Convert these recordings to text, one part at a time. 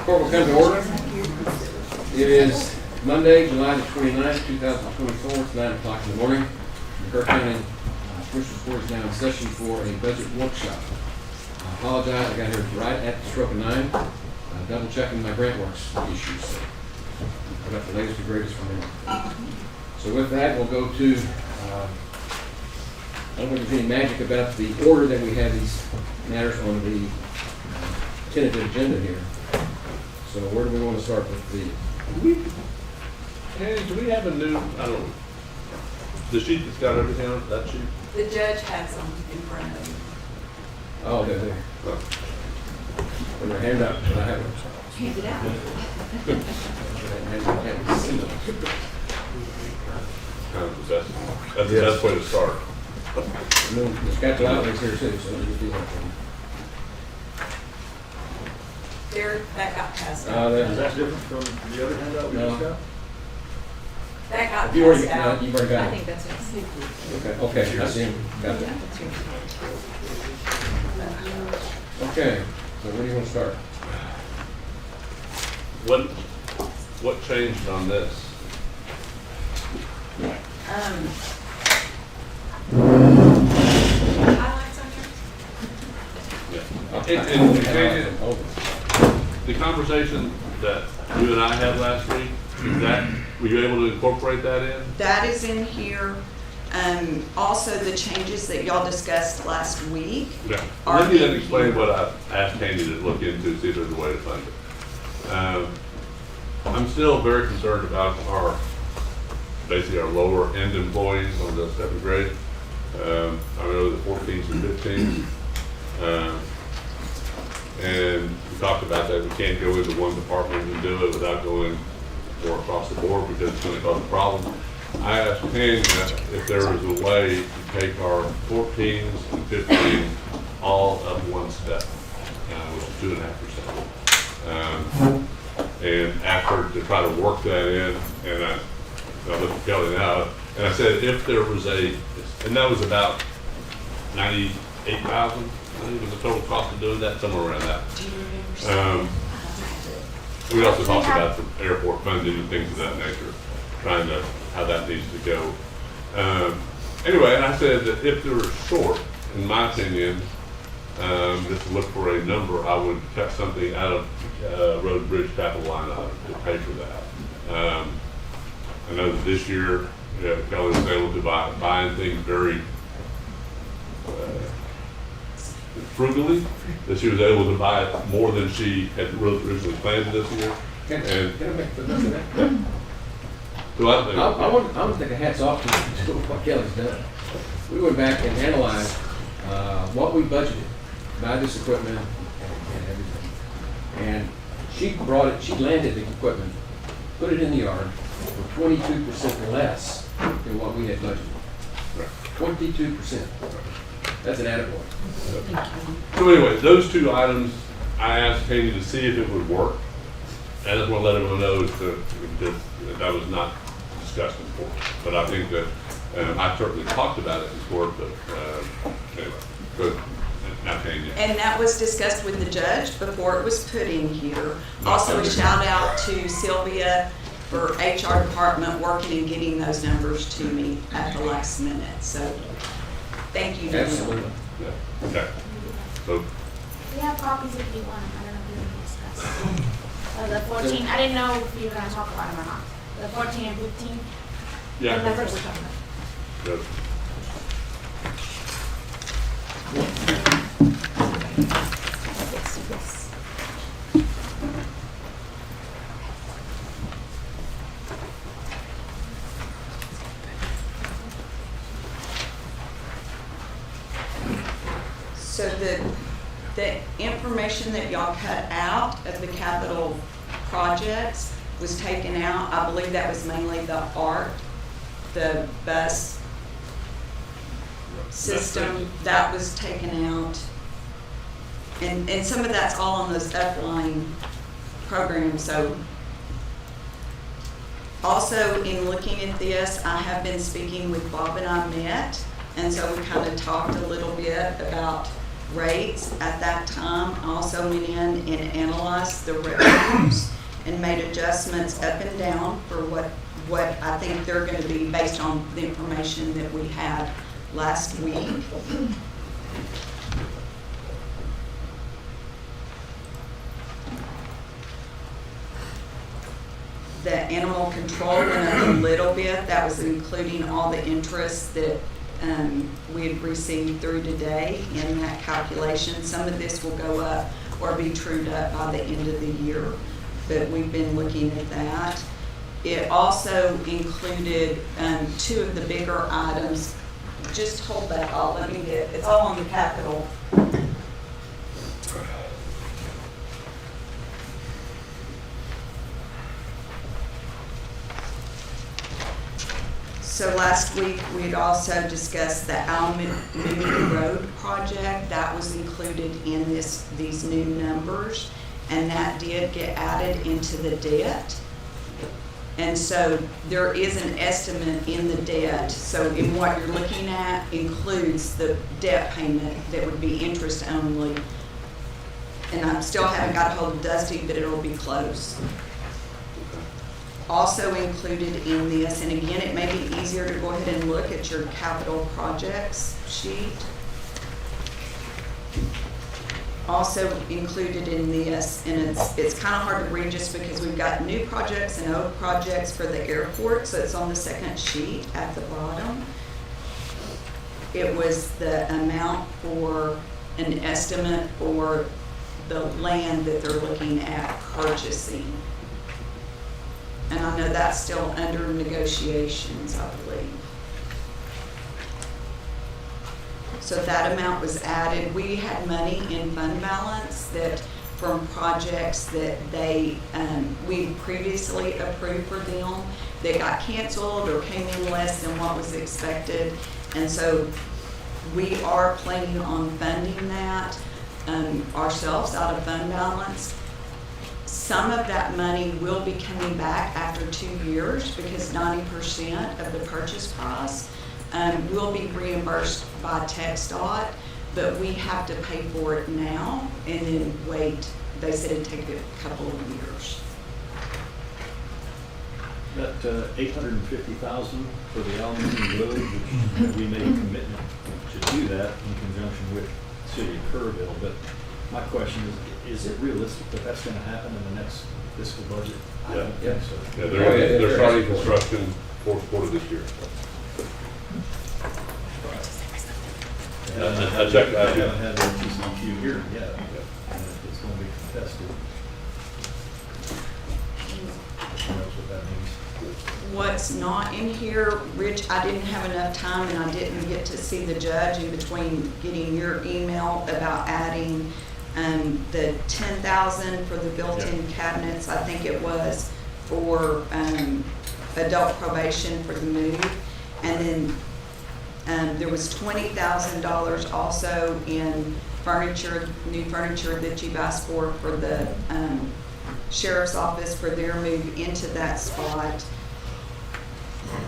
Court will come to order. It is Monday, July the 29th, 2024. It's 9 o'clock in the morning. The Kerr County Commissioners Court is now in session for a budget workshop. I apologize, I got here right at the stroke of 9, double checking my grant works issues. So I got the latest and greatest from them. So with that, we'll go to, I don't know if there's any magic about the order that we have these matters on the tentative agenda here. So where do we want to start with the? Hey, do we have a new, I don't know, the sheet that's got everything on it, that sheet? The judge has them in front of him. Oh, they're there. And they're handed out, but I haven't. Hand it out. Kind of possessive. That's the best way to start. And then the schedule outlays here too, so just do that for me. That got passed Is out. that different from the other handout we just got? That got You already, passed out. you've already got I it. think that's it. Okay, I see him. Got it. Okay, so where do you want to start? What changed on this? Highlights on here? The conversation that you and I had last week, were you able to incorporate that in? That is in here. Also, the changes that y'all discussed last week. Yeah. Are Let me then in explain here. what I asked Candy to look into, see if there's a way to fund it. I'm still very concerned about basically our lower end employees on the 7th grade. I know the 14s and 15s. And we talked about that. We can't go into one department and do it without going more across the board because it's going to cause a problem. I asked Ken if there was a way to take our 14s and 15s all up one step, which is 2.5%. And asked her to try to work that in, and I looked at Kelly now, and I said if there was and that was about 98,000. I think was the total cost of doing that, somewhere around that. Do you remember? We also talked about the airport funding and things of that nature, trying to, how that needs to go. Anyway, and I said that if they were short, in my opinion, just to look for a number, I would cut something out of road and bridge capital line item to pay for that. I know that this year, Kelly was able to buying things very frugally, that she was able to buy more than she had originally planned this year. Can I make the best of that? So I want to take a hats off to what Kelly's done. We went back and analyzed what we budgeted to buy this equipment and everything. And she landed the equipment, put it in the yard for 22% less than what we had budgeted. 22%. That's an attaboy. So anyway, those two items, I asked Katie to see if it would work. I just want to let everyone know that was not discussed in court. But I think that I certainly talked about it in court, but anyway, good. Now Katie. And that was discussed with the judge before it was put in here. Also, a shout out to Sylvia for HR department working and getting those numbers to me at the last minute. So, thank you. Absolutely. Yeah. Okay. So We have copies if you want. I don't know if you want to discuss. The 14, I didn't know if you were going to talk about them or not. The 14 and 15. yeah. The numbers we're talking about. Good. So the information that y'all cut out of the capital projects was taken out. I believe that was mainly the ART, the bus system, that was taken out. And some of that's all on those upline programs. So also in looking at this, I have been speaking with Bob and I met, and so we kind of talked a little bit about rates at that time. I also went in and analyzed the revenues and made adjustments up and down for what I think they're gonna be based on the information that we had last week. The animal control went up a little bit. That was including all the interest that we had received through today in that calculation. Some of this will go up or be trued up by the end of the year, but we've been looking at that. It also included two of the bigger items. Just hold that all, let me get, it's all on the capital. So last week, we had also discussed the Almond Road project. That was included in these new numbers, and that did get added into the debt. And so there is an estimate in the debt. So in what you're looking at includes the debt payment that would be interest only. And I still haven't got a hold of Dusty, but it'll be close. Also included in this, and again, it may be easier to go ahead and look at your capital projects sheet. Also included in this, and it's kind of hard to read just because we've got new projects and old projects for the airport, so it's on the second sheet at the bottom. It was the amount for an estimate for the land that they're looking at purchasing. And I know that's still under negotiations, I believe. So that amount was added. We had money in fund balance that from projects that we previously approved for them that got canceled or came in less than what was expected. And so we are planning on funding that ourselves out of fund balance. Some of that money will be coming back after 2 years because 90% of the purchase price will be reimbursed by TxDOT, but we have to pay for it now and then wait. They said it'd take a couple of years. That $850,000 for the Almond Road, which we made a commitment to do that in conjunction with City of Kerrville, but my question is it realistic that that's going to happen in the next fiscal budget? I don't think so. Yeah, they're starting construction fourth quarter this year. I checked that. I haven't had the TCQ here yet, and it's going to be contested. Who knows what that means? What's not in here, Rich, I didn't have enough time and I didn't get to see the judge in between getting your email about adding the $10,000 for the built-in cabinets, I think it was, for adult probation for the move. And then there was $20,000 also in furniture, new furniture that you've asked for the sheriff's office for their move into that spot.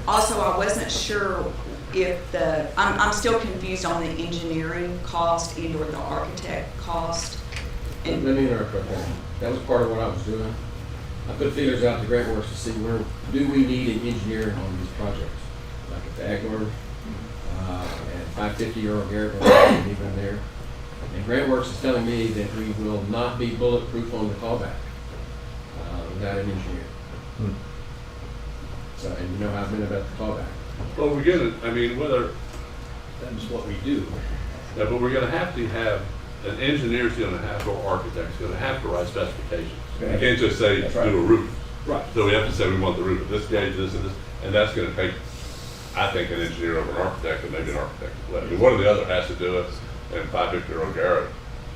Also, I wasn't sure if I'm still confused on the engineering cost and or the architect cost. Let me interrupt right there. That was part of what I was doing. I put feelers out to Grant Works to see where do we need an engineer on these projects, like at the Agler, and 550 Earl Garrett, even there. And Grant Works is telling me that we will not be bulletproof on the callback without an engineer. So, and you know how I've been about the callback. Well, we're gonna, I mean, whether, That's what we do. yeah, but we're gonna have to have, an engineer's gonna have to, or architect's gonna have to write specifications. You Okay. can't just say, That's right. do a roof. Right. So we have to say we want the roof of this gauge, this and this, and that's gonna take, I think, an engineer over an architect, and maybe an architect. I mean, one or the other has to do it, and 550 or Garrett,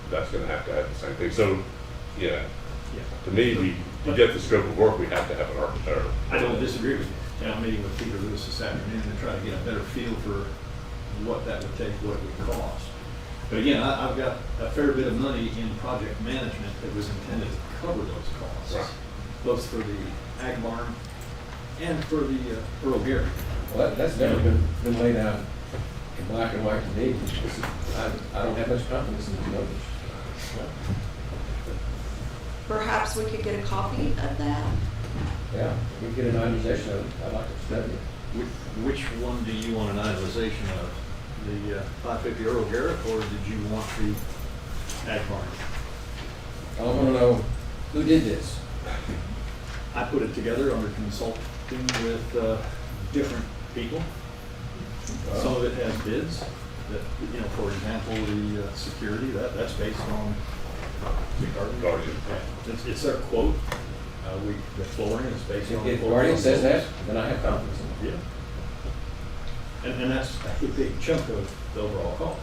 that's gonna have to have the same thing. So, yeah, Yeah. to me, to get the scope of work, we have to have an architect. I don't disagree with you. And I'm meeting with Peter Lewis this afternoon to try to get a better feel for what that would take, what it would cost. But again, I've got a fair bit of money in project management that was intended to cover those costs, Right. both for the ag barn and for the Earl Garrett. Well, that's never been laid out in black and white to me. I don't have much confidence in these numbers. Perhaps we could get a copy of that? Yeah, we get an itemization of it, I'd like to study it. Which one do you want an itemization of? The 550 Earl Garrett, or did you want the ag barn? I want to know who did this. I put it together under consulting with different people. Some of it has bids that, you know, for example, the security, that's based on the Guardian. Yeah. It's their quote. The flooring is based on. If Guardian says that, then I have confidence in it. Yeah. And that's a big chunk of the overall cost.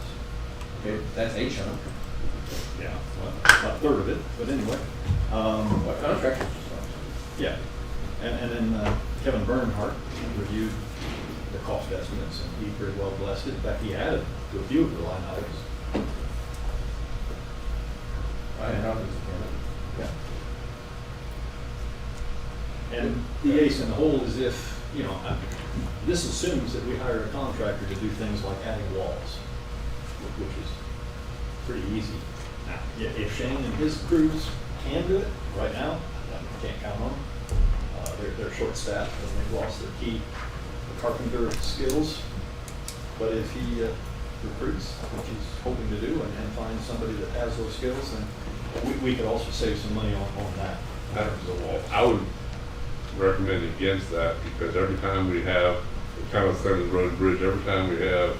Okay, that's a chunk. Yeah, well, about a third of it, but anyway. What contractor's responsible? Yeah, and then Kevin Bernhardt reviewed the cost estimates, and he pretty well blessed it. In fact, he added to a few of the line items. I have confidence in it. Yeah. And the ace in the hole is if, you know, this assumes that we hire a contractor to do things like adding walls, which is pretty easy. Now, if Shane and his crews can do it right now, I can't count on them. They're short-staffed and they've lost their key carpenter skills. But if he recruits, which he's hoping to do, and finds somebody that has those skills, then we could also save some money on that. in terms of walls. I would recommend against that, because every time we have, kind of thing with Road and Bridge, every time we have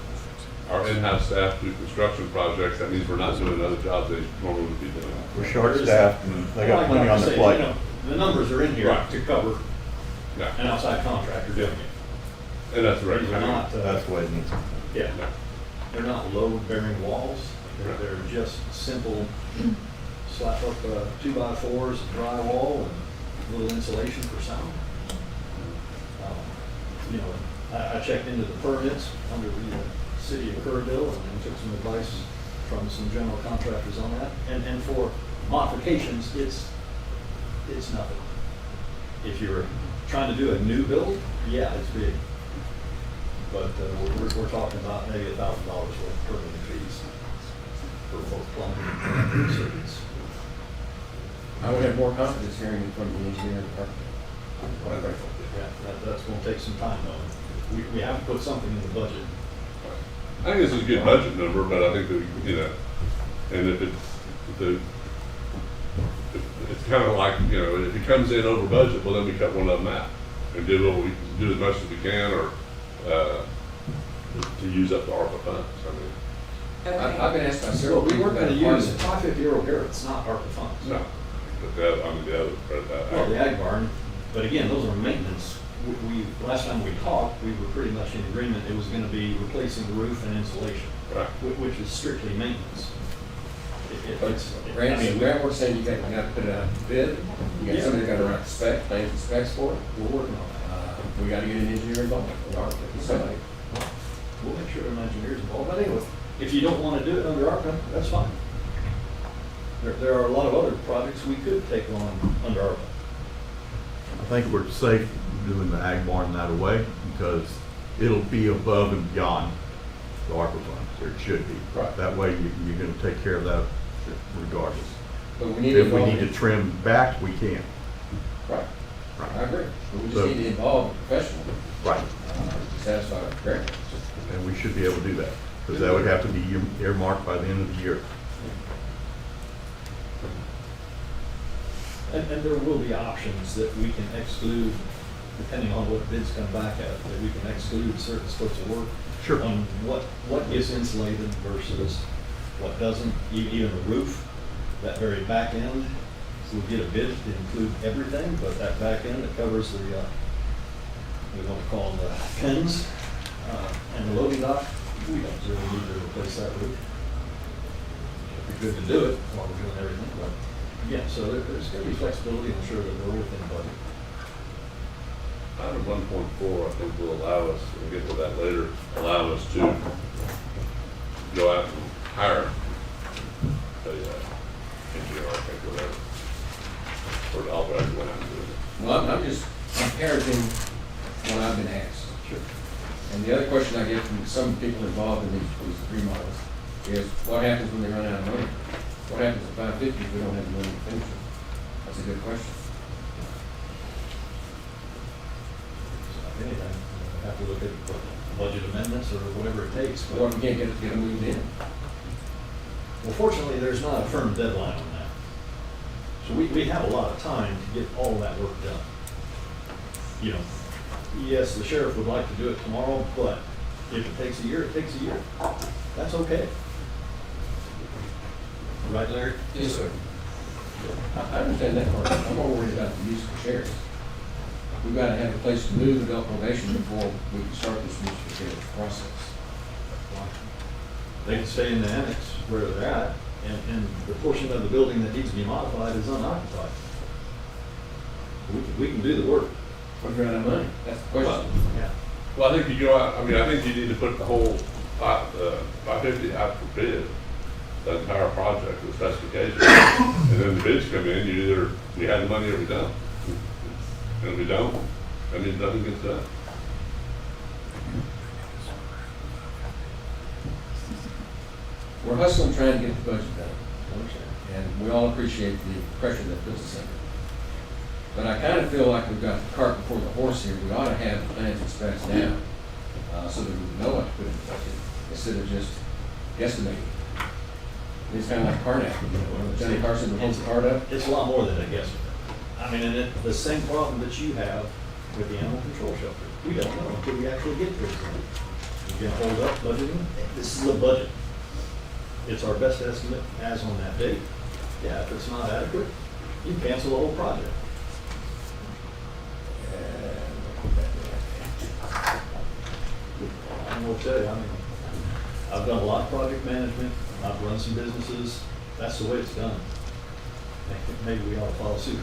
our in-house staff do construction projects, that means we're not doing other jobs they normally would be doing. We're short-staffed and they got plenty on their You plate. know, the numbers are in here Right. to cover Yeah, an outside contractor doing it. and that's the These are recommendation. not, That's the way it needs to be. yeah, they're not load-bearing walls. They're just simple slap up 2x4s, drywall, and a little insulation for sound. You know, I checked into the permits under the city of Kerrville and took some advice from some general contractors on that. And for modifications, it's nothing. If you're trying to do a new build, yeah, it's big. But we're talking about maybe $1,000 worth of permitting fees for both plumbing and circuits. I would have more confidence hearing it from the engineering department. Yeah, that's gonna take some time though. We have to put something in the budget. I think this is a good budget number, but I think that, you know, and if it's kind of like, you know, if it comes in over budget, well, then we cut one of them out and do as much as we can, or to use up the ARPA funds. I mean, I've been asked by several We people weren't about gonna use apartments. 550 Euro Garrett's not ARPA funds. no, but that, I mean, the other, Well, the ag barn, but again, those are maintenance. Last time we talked, we were pretty much in agreement, it was gonna be replacing the roof and insulation, right. which is strictly maintenance. Grant was saying you got to put it out to bid, you got Yeah. somebody got to write the spec, plans and specs for it. We're working on that. We got to get an engineer involved, or architect, somebody. We'll make sure an engineer's involved, but anyway, if you don't wanna do it under ARPA, that's fine. There are a lot of other projects we could take on under ARPA. I think we're safe doing the ag barn that way because it'll be above and beyond the ARPA funds, or it should be. Right. That way you're gonna take care of that regardless. But we need If we need to involvement. trim back, we can. Right, I agree. But we So- just need to involve a professional Right. to satisfy our grant. And we should be able to do that, because that would have to be earmarked by the end of the year. And there will be options that we can exclude, depending on what bids come back at, that we can exclude certain scopes of work. Sure. On what gets insulated versus what doesn't, even the roof, that very back end. We'll get a bid to include everything, but that back end that covers the, we don't call the pins, and the loading dock, we don't really need to replace that roof. It'd be good to do it while we're doing everything, but yeah, so there's gonna be flexibility, I'm sure that we're within budget. Item 1.4, I think will allow us, we'll get to that later, allow us to go out and hire a engineer, I think, whatever, or to authorize going out and do it. Well, I'm just parroting what I've been asked. Sure. And the other question I get from some people involved in these remodels, is what happens when they run out of money? What happens at 550 if we don't have the money to finish it? That's a good question. If anything, we have to look at budget amendments or whatever it takes. But- Or we can't get them moved in. Well, fortunately, there's not a firm deadline on that. So we have a lot of time to get all that work done. You know, yes, the sheriff would like to do it tomorrow, but if it takes a year, it takes a year. That's okay. Right, Larry? Yes, sir. I understand that part. I'm more worried about the use of the sheriff. We've got to have a place to move adult probation before we can start this use of the sheriff process. They can stay in the annex where they're at, and the portion of the building that needs to be modified is unoccupied. We can do the work. What if we're out of money? That's the question. Yeah. Well, I think you go out, I mean, I think you need to put the whole 550 out for bid, the entire project, the specifications. And then the bids come in, we have the money or we don't. And if we don't, that means nothing gets done. We're hustling trying to get the budget done. And we all appreciate the pressure that puts us under. But I kind of feel like we've got the cart before the horse here. We ought to have the plans and specs down, so that we know what to put in the budget, instead of just guesstimating. It's kind of like Carnac, you know, Johnny Carson that holds the cart up. It's a lot more than a guess. I mean, and the same problem that you have with the animal control shelter. We don't know until we actually get to it. We can hold up budgeting. This is a budget. It's our best estimate as on that date. Yeah, if it's not adequate, you cancel the whole project. I'm gonna tell you, I mean, I've done a lot of project management. I've run some businesses. That's the way it's done. Maybe we ought to follow suit.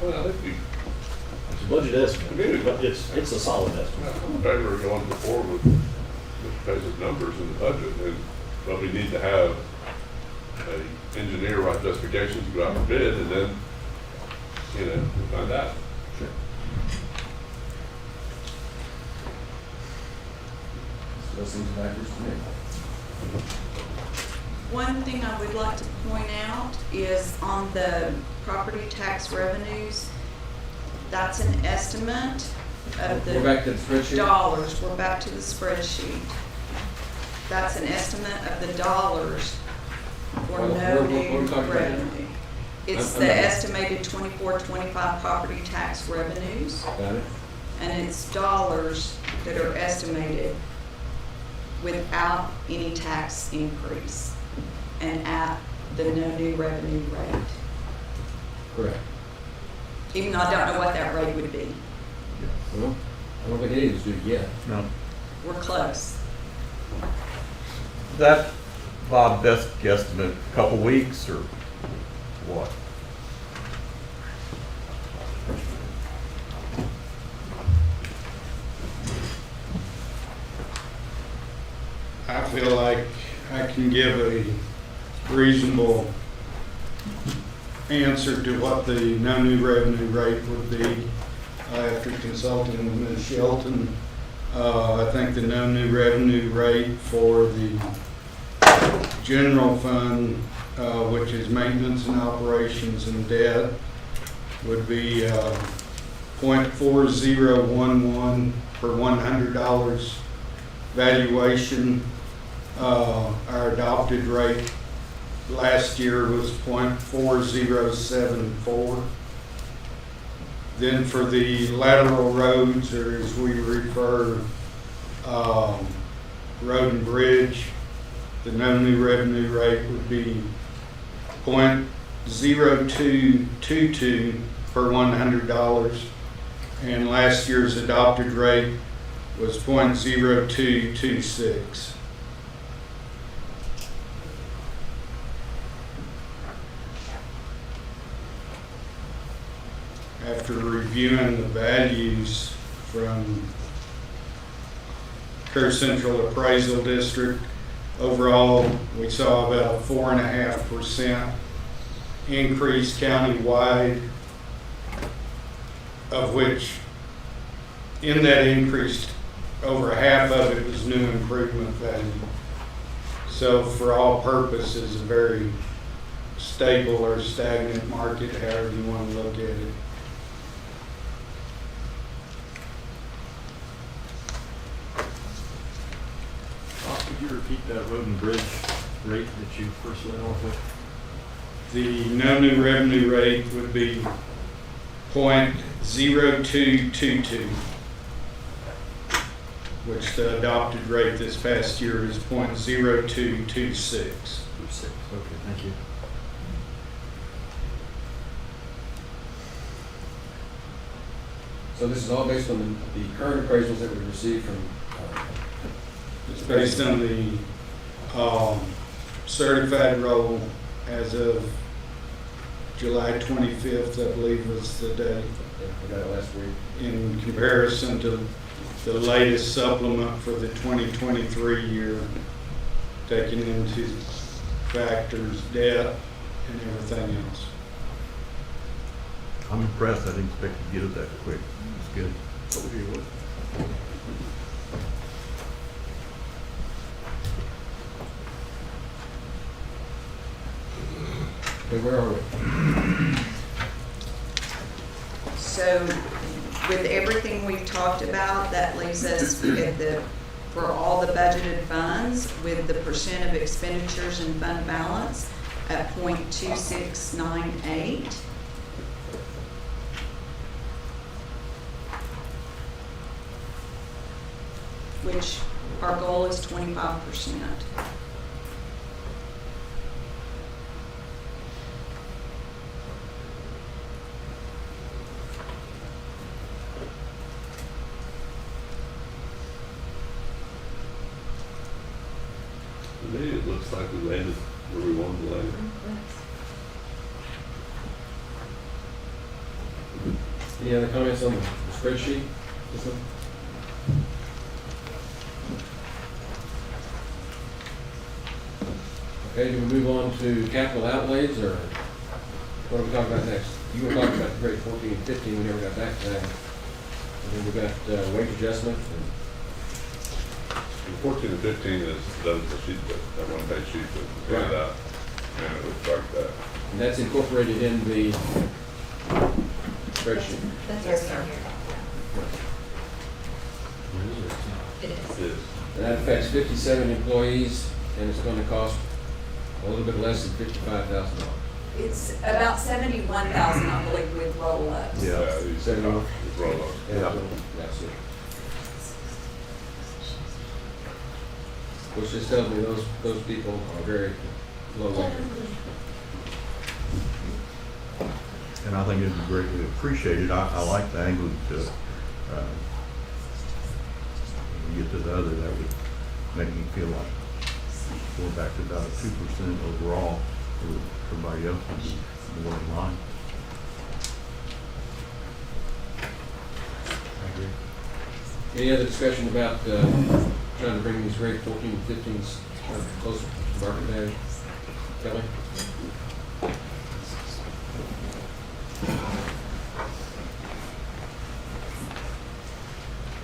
Well, I think It's a budget estimate, but it's a solid estimate. I'm in favor of going forward with Mr. Pace's numbers in the budget, but we need to have an engineer write justifications, go out for bid, and then, we'll find out. Sure. Still seems backwards to me. One thing I would like to point out is on the property tax revenues, that's an estimate of the We're back to the spreadsheet. dollars. We're back to the spreadsheet. That's an estimate of the dollars for What no are we new talking about now? revenue. It's I'm the not- estimated 24-25 property tax revenues, Got it? and it's dollars that are estimated without any tax increase and at the no new revenue rate. Correct. Even though I don't know what that rate would be. Well, I don't think any of us do it yet. No. We're close. That, Bob, best guesstimate, a couple weeks or what? I feel like I can give a reasonable answer to what the no new revenue rate would be after consulting with Ms. Shelton. I think the no new revenue rate for the general fund, which is maintenance and operations and debt, would be 0.4011 per $100 valuation. Our adopted rate last year was 0.4074. Then for the lateral roads, or as we refer, road and bridge, the no new revenue rate would be 0.0222 per $100. And last year's adopted rate was 0.0226. After reviewing the values from Kerr Central Appraisal District, overall, we saw about a 4.5% increase countywide, of which in that increase, over half of it was new improvement value. So for all purposes, a very stable or stagnant market, however you want to look at it. Ross, could you repeat that road and bridge rate that you first went off with? The no new revenue rate would be .0222, which the adopted rate this past year is .0226. 6. Okay, thank you. So this is all based on the current appraisals that we received from, It's based on the certified roll as of July 25th, I believe was the day, we got it last week. in comparison to the latest supplement for the 2023 year, taking into factors debt and everything else. I'm impressed. I didn't expect to get it that quick. It's good. Okay, where are we? So with everything we've talked about, that leaves us at for all the budgeted funds with the percent of expenditures and fund balance at .2698. Which our goal is 25%. To me, it looks like we landed where we wanted to land. Any other comments on the spreadsheet? This one? Okay, do we move on to capital outlays, or what are we talking about next? You were talking about grade 14 and 15, we never got back to that. And then we got wage adjustment, and And 14 and 15 is the sheet, that one-page sheet that was handed out, and it looks like that. and that's incorporated in the spreadsheet. Yes, sir. It is. It is. And that affects 57 employees, and it's going to cost a little bit less than $55,000. It's about 71,000, I believe, with roll-ups. Yeah. These 71. roll-ups. Yeah. That's it. Which just tells me those people are very low wage. And I think it's greatly appreciated. I like the angle to get to the other. That would make me feel like going back to about 2% overall. Everybody else would be more in line. I agree. Any other discussion about trying to bring these grade 14 and 15s closer to market value? Kelly?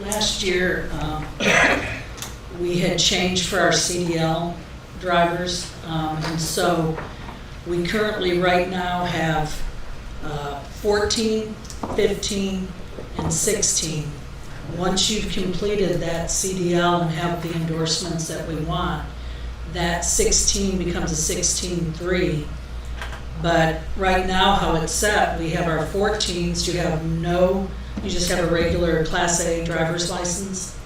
Last year, we had changed for our CDL drivers, and so we currently right now have 14, 15, and 16. Once you've completed that CDL and have the endorsements that we want, that 16 becomes a 16-3. But right now, how it's set, we have our 14s, you just have a regular Class A driver's license.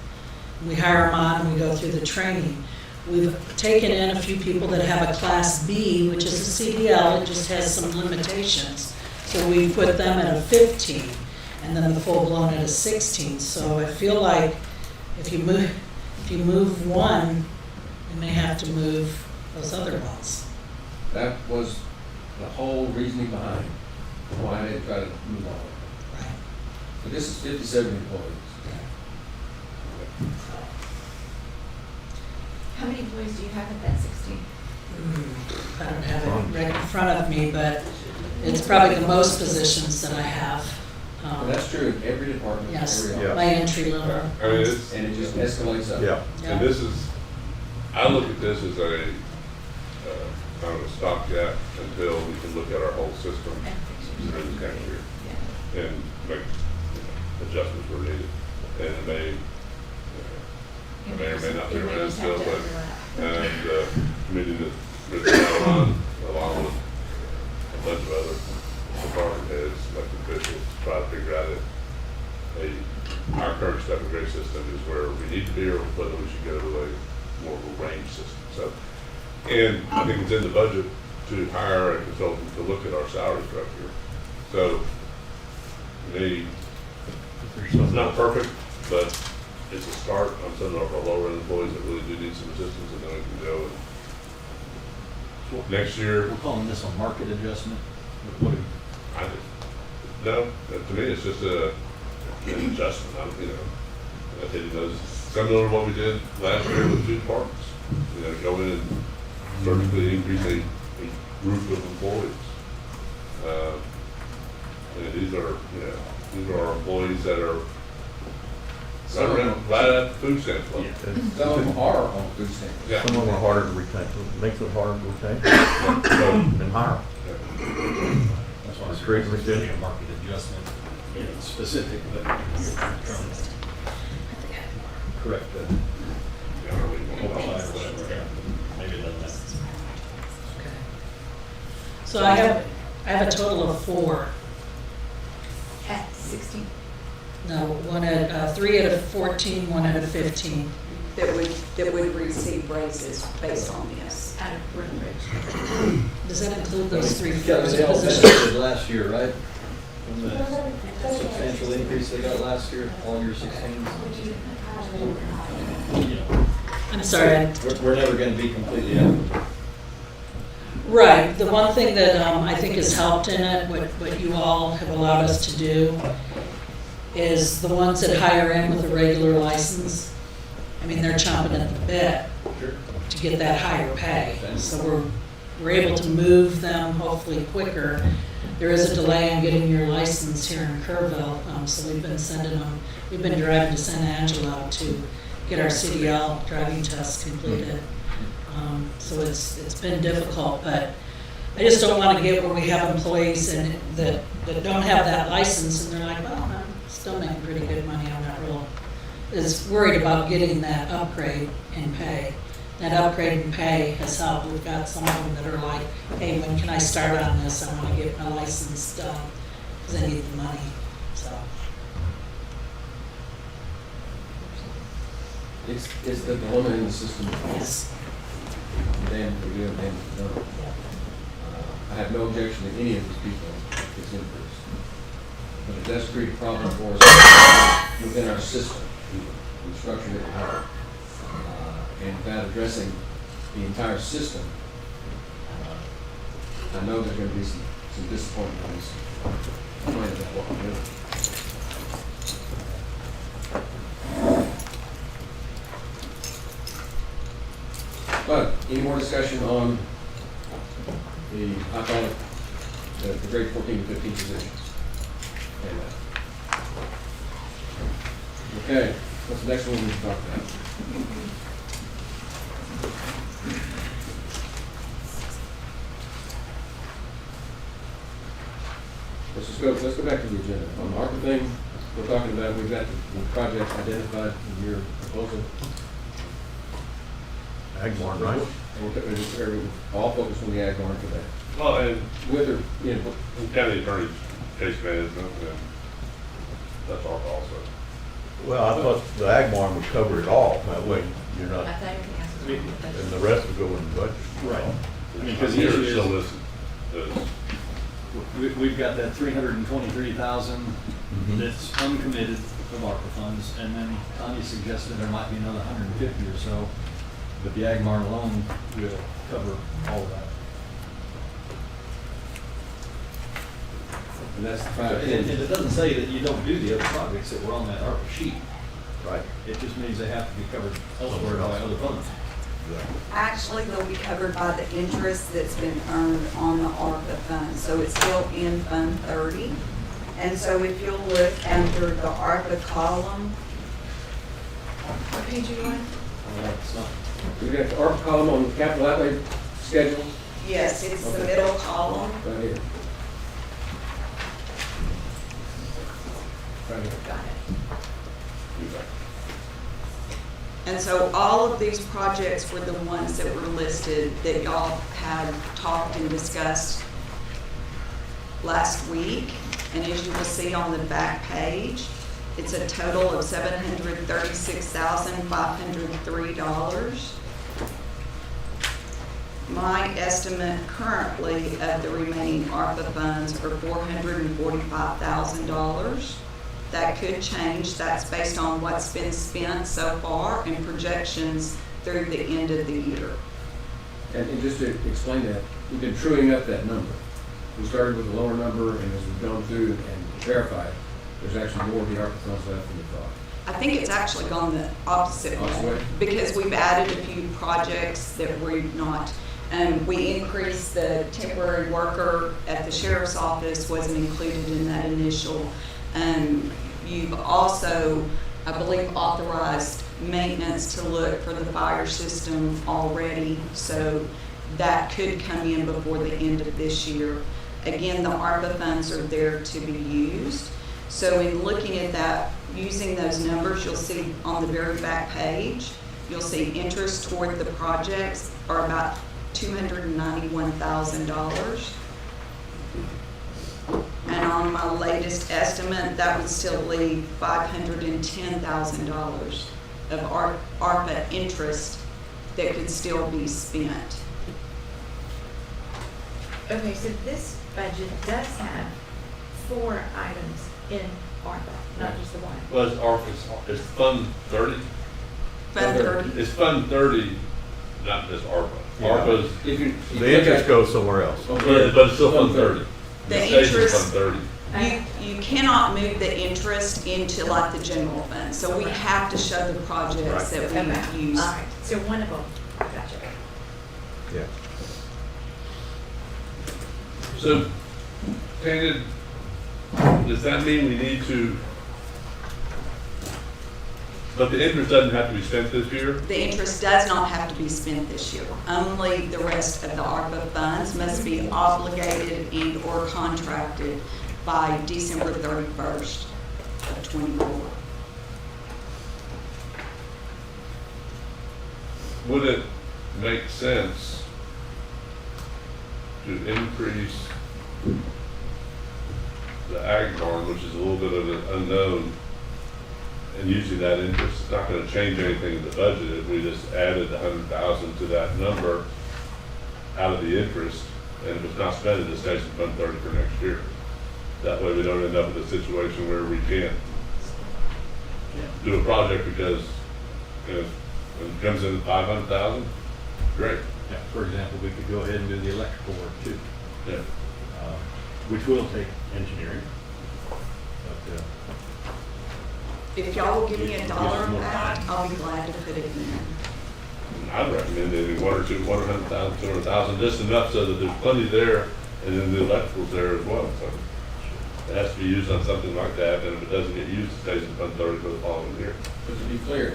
We hire them on and we go through the training. We've taken in a few people that have a Class B, which is a CDL, it just has some limitations. So we put them at a 15, and then the full-blown at a 16. So I feel like if you move one, you may have to move those other ones. That was the whole reasoning behind why they try to move on. Right. But this is 57 employees. How many employees do you have at that 16? I don't have it right in front of me, but it's probably the most positions that I have. And that's true in every department, Yes, every Yeah. office. my entry level. I mean, it's, And it just escalates up. Yeah. and this is, I look at this as a, kind of a stopgap until we can look at our whole system in the next year and make adjustments where needed. And it may, I may or may not be around still, but, and, committee that's now on, along with a bunch of other department heads, elected officials, to try to figure out if our current step and grade system is where we need to be, or whether we should go to a more of a range system. So, and I think it's in the budget to hire a consultant to look at our salary structure. So, it's not perfect, but it's a start on some of our lower end employees that really do need some assistance, and then we can go and next year. We're calling this a market adjustment. What do you? I just, no, to me, it's just an adjustment. I think those, similar to what we did last year with 2 departments. Go in and surgically increase a group of employees. And these are our employees that are right at the food stamp level. Some of them are on food stamps. Yeah. Some of them are harder to retain, makes it harder to retain So, and hire. That's why I It's great said it's retention. a market adjustment, specific, but you're trying to correct the oversight or whatever. Maybe it doesn't matter. So I have a total of 4. At 16, No, one at, 3 out of 14, 1 out of 15. that would receive raises based on this. out of room rate. Does that include those 3 Got first the health positions? benefits last year, right? From the substantial increase they got last year, all year 16. I'm sorry. We're never gonna be completely equitable. Right, the one thing that I think has helped in it, what you all have allowed us to do, is the ones that hire in with a regular license. I mean, they're chomping at the bit to get that higher pay. So we're able to move them hopefully quicker. There is a delay in getting your license here in Kerrville, so we've been driving to San Angelo to get our CDL driving tests completed. So it's been difficult, but I just don't want to get where we have employees that don't have that license and they're like, well, I'm still making pretty good money. I'm not real, is worried about getting that upgrade in pay. That upgrade in pay has helped. We've got some of them that are like, hey, when can I start on this? I want to get my license done because I need the money, so. It's the dilemma in the system. Yes. Damn if we do, damn if we don't. I have no objection to any of these people with this increase. But it does create a problem for us within our system, the structure that we have. And without addressing the entire system, I know there's going to be some disappointments. I'm glad about what we're doing. But, any more discussion on I call it the grade 14 to 15 positions? Okay, what's the next one we need to talk about? Let's go back to the agenda. On the ARPA thing, we're talking about, we've got the projects identified in your proposal. Ag barn, right? We're all focused on the ag barn for that. Well, and With or, you know, county attorney's case management, and that's our also. Well, I thought the ag barn would cover it all. That way you're not, I think everything else is. and the rest would go in the budget. Right. I mean, because the Here issue it's still is, listed we've got that 323,000 Mhm. that's uncommitted of ARPA funds, and then Tanya suggested there might be another 150 or so, but the ag barn alone will cover all of that. and that's the And 510. it doesn't say that you don't do the other projects that were on that ARPA sheet. Right. It just means they have to be covered elsewhere by other funds. Actually, they'll be covered by the interest that's been earned on the ARPA fund, so it's still in Fund 30. And so if you'll look under the ARPA column, What page are you on? It's not, We got the ARP column on the capital outlay schedule yes, it's the Okay. middle column. right here. Right here. Got it. And so all of these projects were the ones that were listed that y'all had talked and discussed last week. And as you will see on the back page, it's a total of $736,503. My estimate currently of the remaining ARPA funds are $445,000. That could change, that's based on what's been spent so far and projections through the end of the year. And just to explain that, we've been truing up that number. We started with a lower number, and as we've gone through and verified, there's actually more of the ARPA funds left than we thought. I think it's actually gone the opposite Opposite way, way? because we've added a few projects that we're not, we increased the temporary worker at the sheriff's office, wasn't included in that initial. You've also, I believe, authorized maintenance to look for the fire system already, so that could come in before the end of this year. Again, the ARPA funds are there to be used. So in looking at that, using those numbers, you'll see on the very back page, you'll see interest toward the projects are about $291,000. And on my latest estimate, that would still leave $510,000 of ARPA interest that could still be spent. Okay, so this budget does have 4 items in ARPA, not just the one. Well, it's Fund 30. Fund 30. It's Fund 30, not just ARPA. Yeah. ARPA's, If you The interest goes somewhere else. but it's still Fund 30. The It stays in interest- Fund 30. You cannot move the interest into like the general fund, so we have to show the projects that Okay, we use. all right, so one of them, gotcha. Yeah. So, Tanya, does that mean we need to, but the interest doesn't have to be spent this year? The interest does not have to be spent this year. Only the rest of the ARPA funds must be obligated and or contracted by December 31st of '24. Would it make sense to increase the ag barn, which is a little bit of an unknown, and using that interest, it's not gonna change anything in the budget if we just added the 100,000 to that number out of the interest, and if it's not spent, it just stays in Fund 30 for next year. That way we don't end up in a situation where we can't do a project because, you know, when it comes in at 500,000, great. Yeah, for example, we could go ahead and do the electrical work too, Yeah. which will take engineering. But, If y'all will give me a dollar on that, I'll be glad to put it in. I'd recommend maybe 100,000, 200,000, just enough so that there's plenty there, and then the electrical's there as well. So it has to be used on something like that, and if it doesn't get used, it stays in Fund 30 for the following year. But to be clear,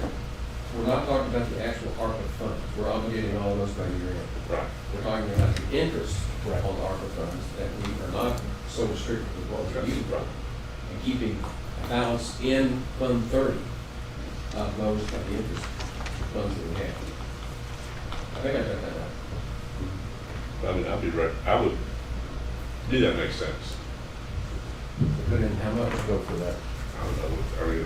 we're not talking about the actual ARPA funds. We're obligating all of those by year end. Right. We're talking about the interest Right. on the ARPA funds, that we are not so restricted with what we use. And keeping a balance in Fund 30 of those by the interest funds that we have. I think I got that right. I mean, I would, do that make sense? Put in how much? Go for that. I don't know, I mean,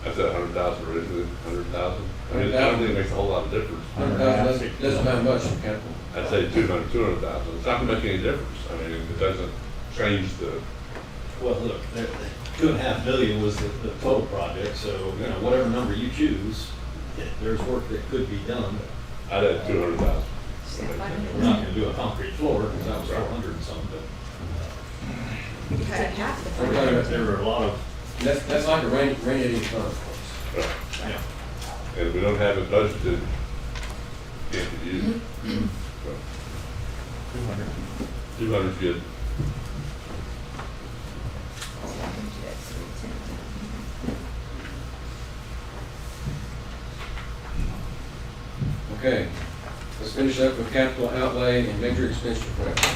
I said 100,000 originally, 100,000. I mean, I don't think it makes a whole lot of difference. 100,000 doesn't have much in capital. I'd say 200,000. It's not gonna make any difference. I mean, it doesn't change the, well, look, 2.5 million was the total project, so, you know, whatever number you choose, there's work that could be done. I'd add 200,000. We're not gonna do a concrete floor, because that was 400 and something, but Okay. Half the We're talking about, there were a lot of, that's like a rainy day fund. Right. yeah. And if we don't have it budgeted, can't get used. So, 200 is good. Okay, let's finish up with capital outlay and major expense request.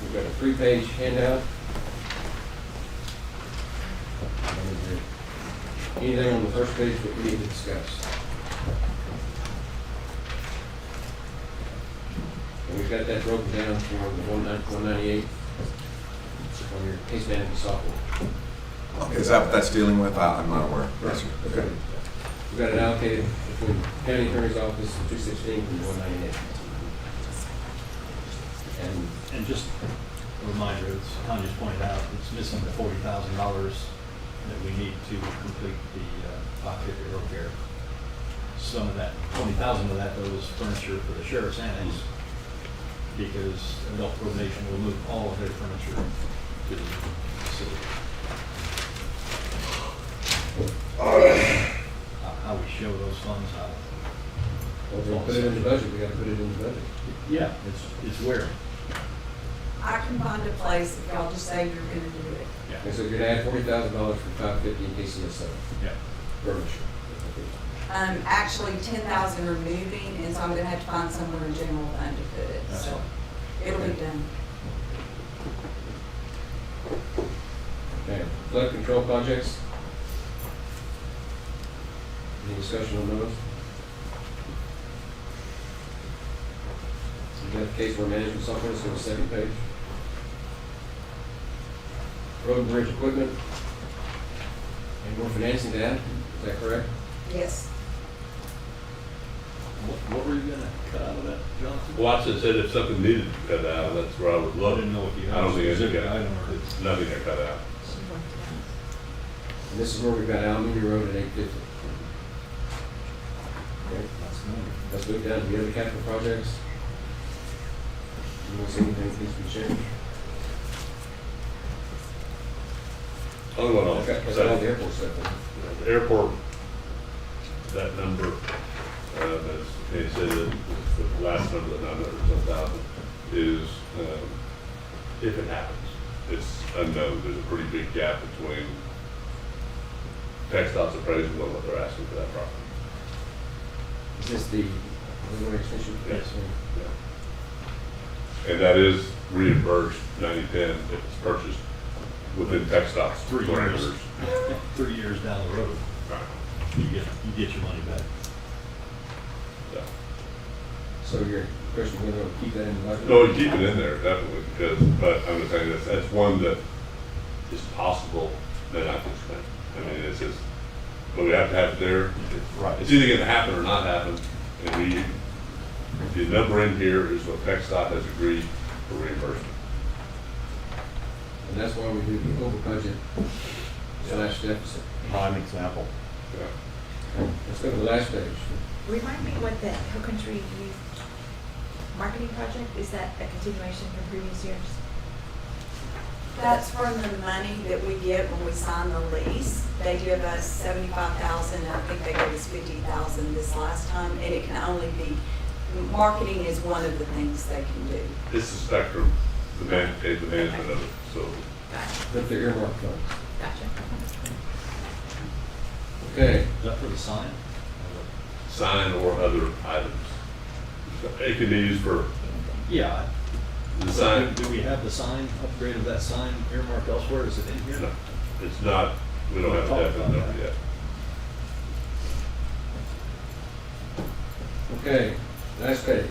We've got a 3-page handout. And is there anything on the first page that we need to discuss? And we've got that broken down for the 198 on your case management software. Okay, is that what that's dealing with? I'm not aware. Yes, sir. Okay. We've got it allocated between county attorney's office and 216 and 198. And just a reminder, as Tanya's pointed out, it's missing the $40,000 that we need to complete the 550 Earl Care. Some of that, 20,000 of that though is furniture for the sheriff's annex, because adult probation will move all of their furniture to the facility. How we show those funds, how. Well, if we put it in the budget, we gotta put it in the budget. Yeah, it's where. I can find a place if y'all just say you're gonna do it. Yeah. And so you're gonna add $40,000 for 550 in KCS7 Yeah. furniture. Actually, 10,000 are moving, and so I'm gonna have to find somewhere in general fund to put it, That's so fine. it'll be done. Okay, flood control projects. Any discussion on those? So you got the caseware management software, that's on the second page. Road and bridge equipment. And we're financing that, is that correct? Yes. What were you gonna cut out of that, Jonathan? Watson said if something needed to be cut out, that's where I would I look. didn't know if you I had don't a think it's specific got, item or. it's nothing to cut out. And this is where we've got Alameda Road at 850. Okay, let's move down to the other capital projects. You want to see anything that needs to be changed? Only one Okay, that's all the airport stuff. then. The airport, that number, as Kenny said, the last number, the 900-some-thousand, is, if it happens, it's unknown. There's a pretty big gap between TxDOT's appraisal and what they're asking for that property. Is this the roadway extension? Yes. And that is reimbursed 90/10 if it's purchased within TxDOT's 3 years. parameters. 3 years down the road, Right. you get your money back. So, So your question, whether we'll keep that in the budget? no, you keep it in there definitely because, but I'm just saying that's one that is possible that I can spend. I mean, it's just, but we have to have it there. Right. It's either gonna happen or not happen. And the number in here is what TxDOT has agreed for reimbursement. And that's why we do the over budget slash deficit. Prime example. Yeah. Okay, let's go to the last page. Remind me what the Hill Country Youth Marketing Project, is that a continuation from previous years? That's from the money that we get when we sign the lease. They give us 75,000, and I think they gave us 50,000 this last time, and it can only be, marketing is one of the things they can do. It's the spectrum, the management of it, so. Gotcha, That's the earmark funds. gotcha. Okay, Is that for the sign? Sign or other items. It can be used for Yeah. the sign. Do we have the sign, upgrade of that sign earmarked elsewhere? Is it in here? No, it's not, we don't have a definite number yet. okay, last page.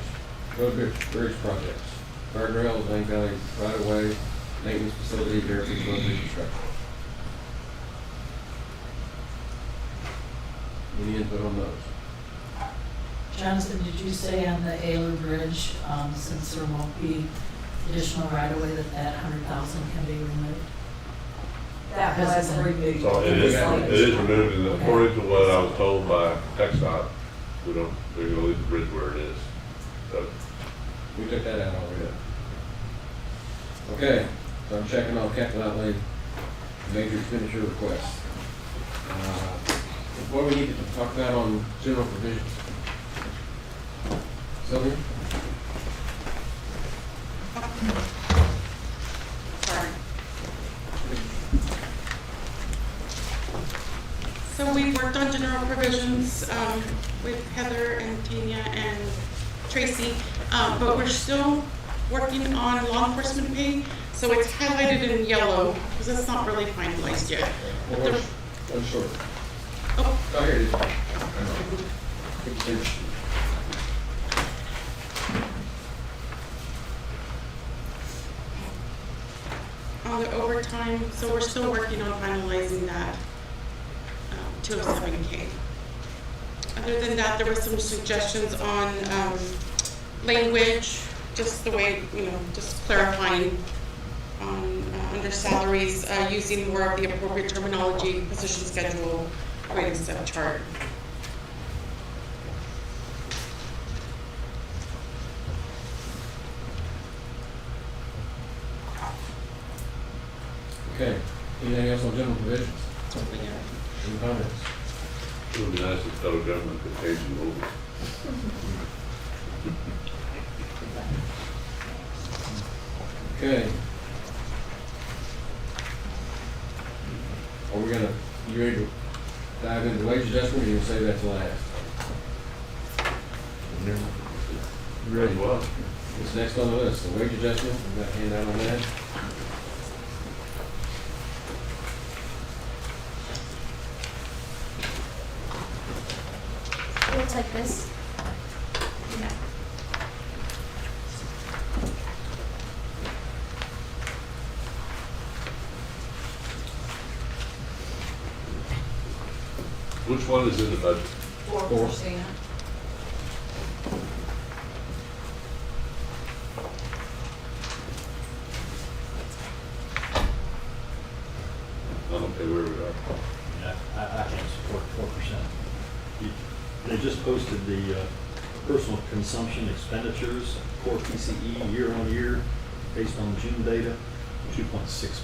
Road bridge projects. Guardrails, Lane Valley right of way, maintenance facility, Heritage Road reconstruction. Any input on those? Jonathan, did you say on the Ayler Bridge, since there won't be additional right-of-way, that 100,000 can be removed? That was removed. So it is removed, and according to what I was told by TxDOT, they're gonna leave the bridge where it is. So, We took that out already. Okay, so I'm checking on capital outlay, major expenditure requests. What we need to talk about on general provisions? Sylvia? Sorry. So we worked on general provisions with Heather and Tanya and Tracy, but we're still working on law enforcement pay. So it's highlighted in yellow because it's not really finalized yet. But Well, the- I'm short. oh, Oh, here it is. It's- on the overtime, so we're still working on finalizing that to a 7K. Other than that, there were some suggestions on language, just the way, just clarifying on under salaries, using more of the appropriate terminology, position schedule, grade instead of chart. Okay, anything else on general provisions? Any comments? It would be nice if the federal government could change the rules. Okay. Are we gonna, you ready to dive into wage adjustment, or you gonna save that to last? Ready? Well, It's next on the list, the wage adjustment, we got a handout on that. Looks like this. which one is in the budget? 4%. I don't care where we are. Yeah, I can't support 4%. They just posted the personal consumption expenditures, core PCE year on year, based on June data, 2.6%.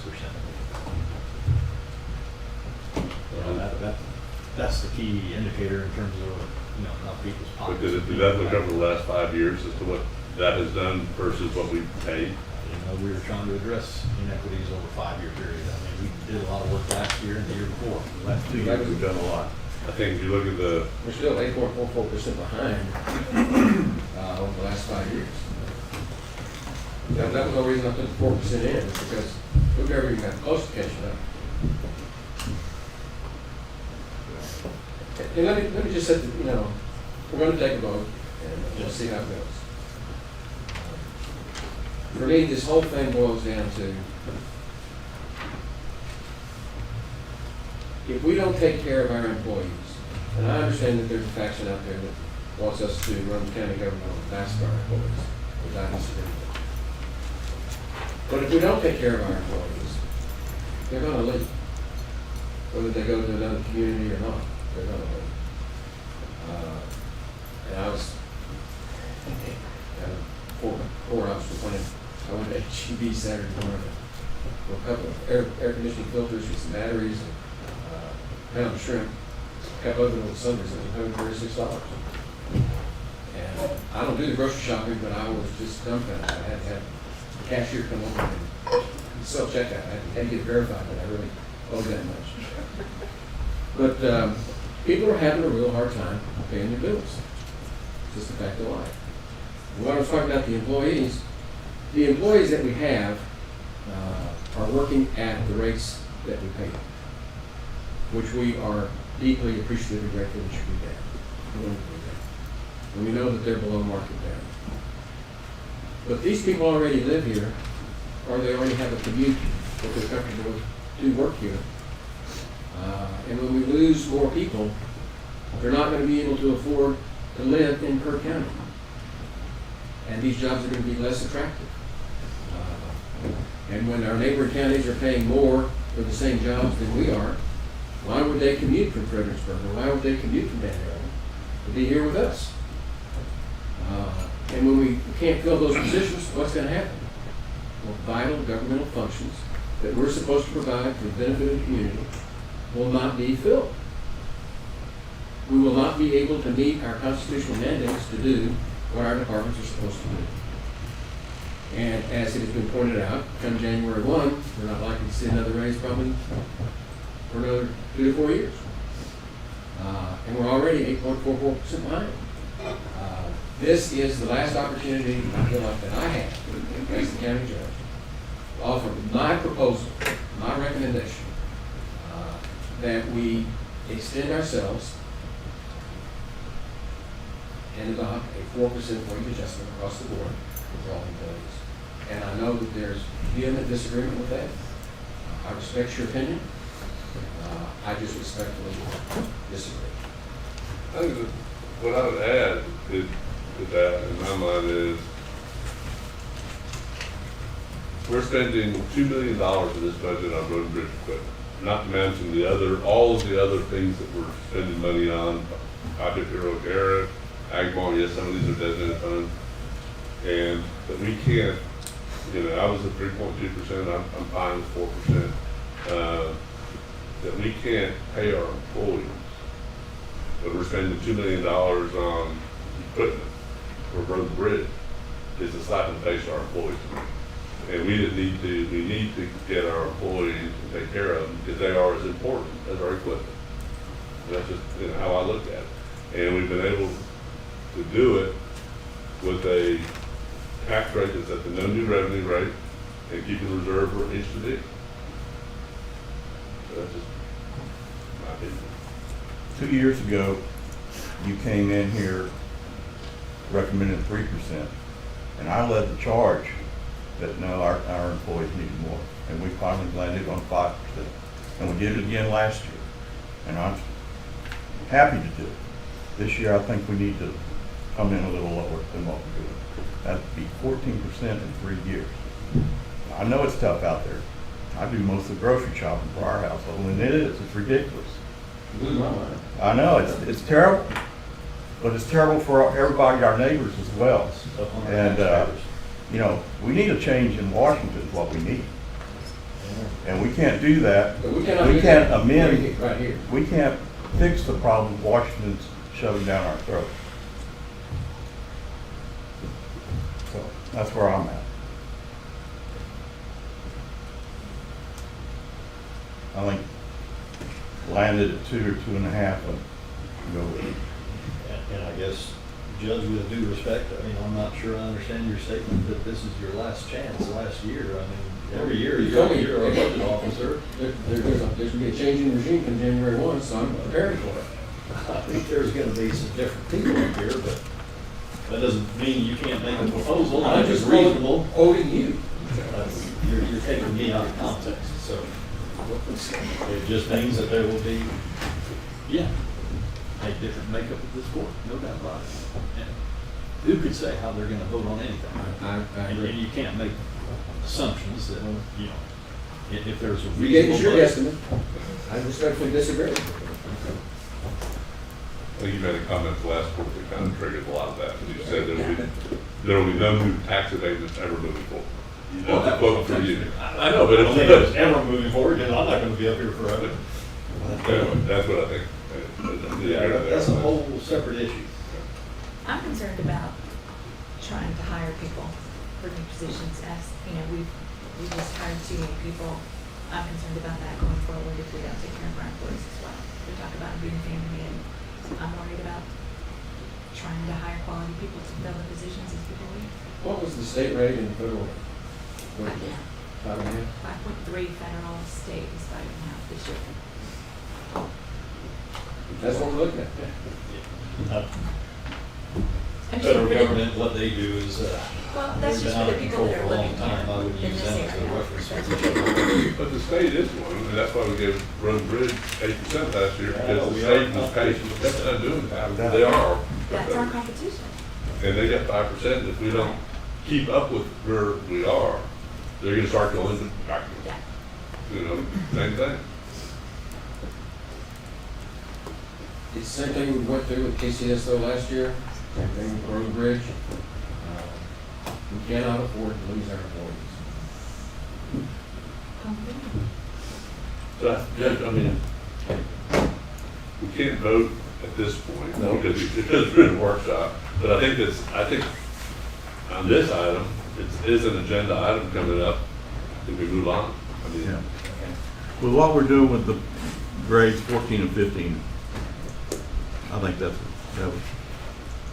That's the key indicator in terms of, how people's But pockets. did that look over the last 5 years as to what that has done versus what we've paid? We were trying to address inequities over a 5-year period. I mean, we did a lot of work last year and the year before. Last 2 years, we've done a lot. I think if you look at the, We're still 8.44% behind over the last 5 years. That was the reason I put the 4% in, is because we've never even got close to catching up. And let me just say, that, we're going to take a vote, and we'll see how it goes. For me, this whole thing boils down to, if we don't take care of our employees, and I understand that there's a faction out there that wants us to run the county government on the backs of our employees, which I disagree with. But if we don't take care of our employees, they're going to leave. Whether they go to another community or not, they're going to leave. And I was, four hours for playing. I went to HEB Saturday morning for a couple of air conditioning filters and some batteries and pound of shrimp. Kept open on Sundays, it was $136. And I don't do the grocery shopping, but I was just dumbfounded. I had to have the cashier come over and self-checkout. I had to get it verified that I really owed that much. But people are having a real hard time paying their bills. It's just a fact of life. When I was talking about the employees that we have are working at the rates that we pay them, which we are deeply appreciative and grateful that you do that. And we know that they're below market value. But these people already live here, or they already have a commute that they're comfortable with to work here. And when we lose more people, they're not going to be able to afford to live in Kerr County. And these jobs are going to be less attractive. And when our neighboring counties are paying more for the same jobs than we are, why would they commute from Fredericksburg, or why would they commute from Van Buren to be here with us? And when we can't fill those positions, what's going to happen? Well, vital governmental functions that we're supposed to provide for the benefit of the community will not be filled. We will not be able to meet our constitutional mandates to do what our departments are supposed to do. And as it has been pointed out, come January 1, we're not likely to see another raise probably for another 2 to 4 years. And we're already 8.44% behind. This is the last opportunity I feel like that I have as the county judge to offer my proposal, my recommendation, that we extend ourselves and adopt a 4% wage adjustment across the board for all employees. And I know that there's vehement disagreement with that. I respect your opinion. I just respectfully disagree. I think that what I would add to that in my mind is we're spending $2 million of this budget on road and bridge equipment. Not to mention all of the other things that we're spending money on, Project Hero Kerr, Ag Bond, yes, some of these are designated funds. And that we can't, I was at 3.2%, I'm fine with 4%. That we can't pay our employees, but we're spending $2 million on equipment for road and bridge is a slap in the face to our employees. And we need to get our employees and take care of them because they are as important as our equipment. And that's just how I look at it. And we've been able to do it with a tax rate that's at the no new revenue rate and keeping the reserve where it needs to be. So that's just my opinion. 2 years ago, you came in here recommending 3%, and I led the charge that no, our employees needed more, and we finally landed on 5%, and we did it again last year, and I'm happy to do it. This year, I think we need to come in a little lower than what we're doing. That'd be 14% in 3 years. I know it's tough out there. I do most of the grocery shopping for our household, and it's ridiculous. I know, it's terrible, but it's terrible for everybody, our neighbors as well. And, we need a change in Washington is what we need. And we can't do that. But we can't amend, right here. we can't fix the problem Washington's shoving down our throat. So that's where I'm at. I think landed at 2 or 2.5 and go with it. And I guess, Judge, with due respect, I'm not sure I understand your statement that this is your last chance, last year. Every year you're a budget officer. There's going to be a change in regime from January 1, so I'm preparing for it. I think there's gonna be some different people up here, but that doesn't mean you can't make a proposal. I'm just reasonable quoting you. You're taking me out of context, so it just means that there will be, a different makeup of this court, no doubt about it. And who could say how they're gonna vote on anything? And you can't make assumptions that, if there's a You gave us your reasonable. estimate. I respectfully disagree. I think you made a comment last quarter that kind of triggered a lot of that. You said there will be no new tax abatements ever moving forward. That's a quote for you. I know, but I don't think it's ever moving forward, and I'm not gonna be up here forever. That's what I think. That's a whole separate issue. I'm concerned about trying to hire people for new positions as, we just hired too many people. I'm concerned about that going forward if we don't take care of our employees as well. We talk about being a family, and I'm worried about trying to hire quality people to fill the positions as people leave. What was the state rate in the federal? 5.5? 5.3 federal, state is 5.5 this year. That's what we're looking at. Federal government, what they do is, Well, that's they've been just out for of the people control that for are a long living time. I would here in use this them as a area. reference. But the state is one, and that's why we gave Road and Bridge 8% last year, because the we state are was paid. That's not doing that. They are. That's our competition. And they got 5%. If we don't keep up with where we are, they're gonna start going back. Yeah. Same thing. It's the same thing we went through with KCSO last year, same thing with Road and Bridge. We cannot afford to lose our employees. So, we can't vote at this point, No. because we're in a workshop, but I think on this item, it is an agenda item coming up, if we move on. Yeah. With what we're doing with the grades 14 and 15, I think that was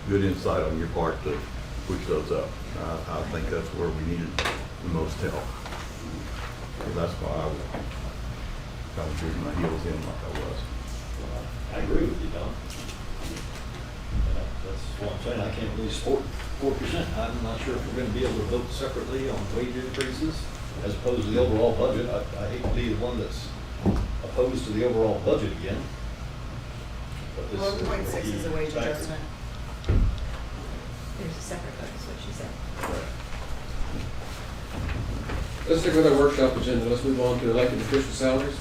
good insight on your part to push those up. I think that's where we needed the most help. So that's why I was kind of digging my heels in like I was. I agree with you, Don. That's what I'm saying, I can't really support 4%. I'm not sure if we're gonna be able to vote separately on wage increases as opposed to the overall budget. I hate to be the one that's opposed to the overall budget again. But this 1.6 is a wage factor. adjustment. There's a separate vote, is what she said. Let's stick with our workshop agenda. Let's move on to elected official salaries.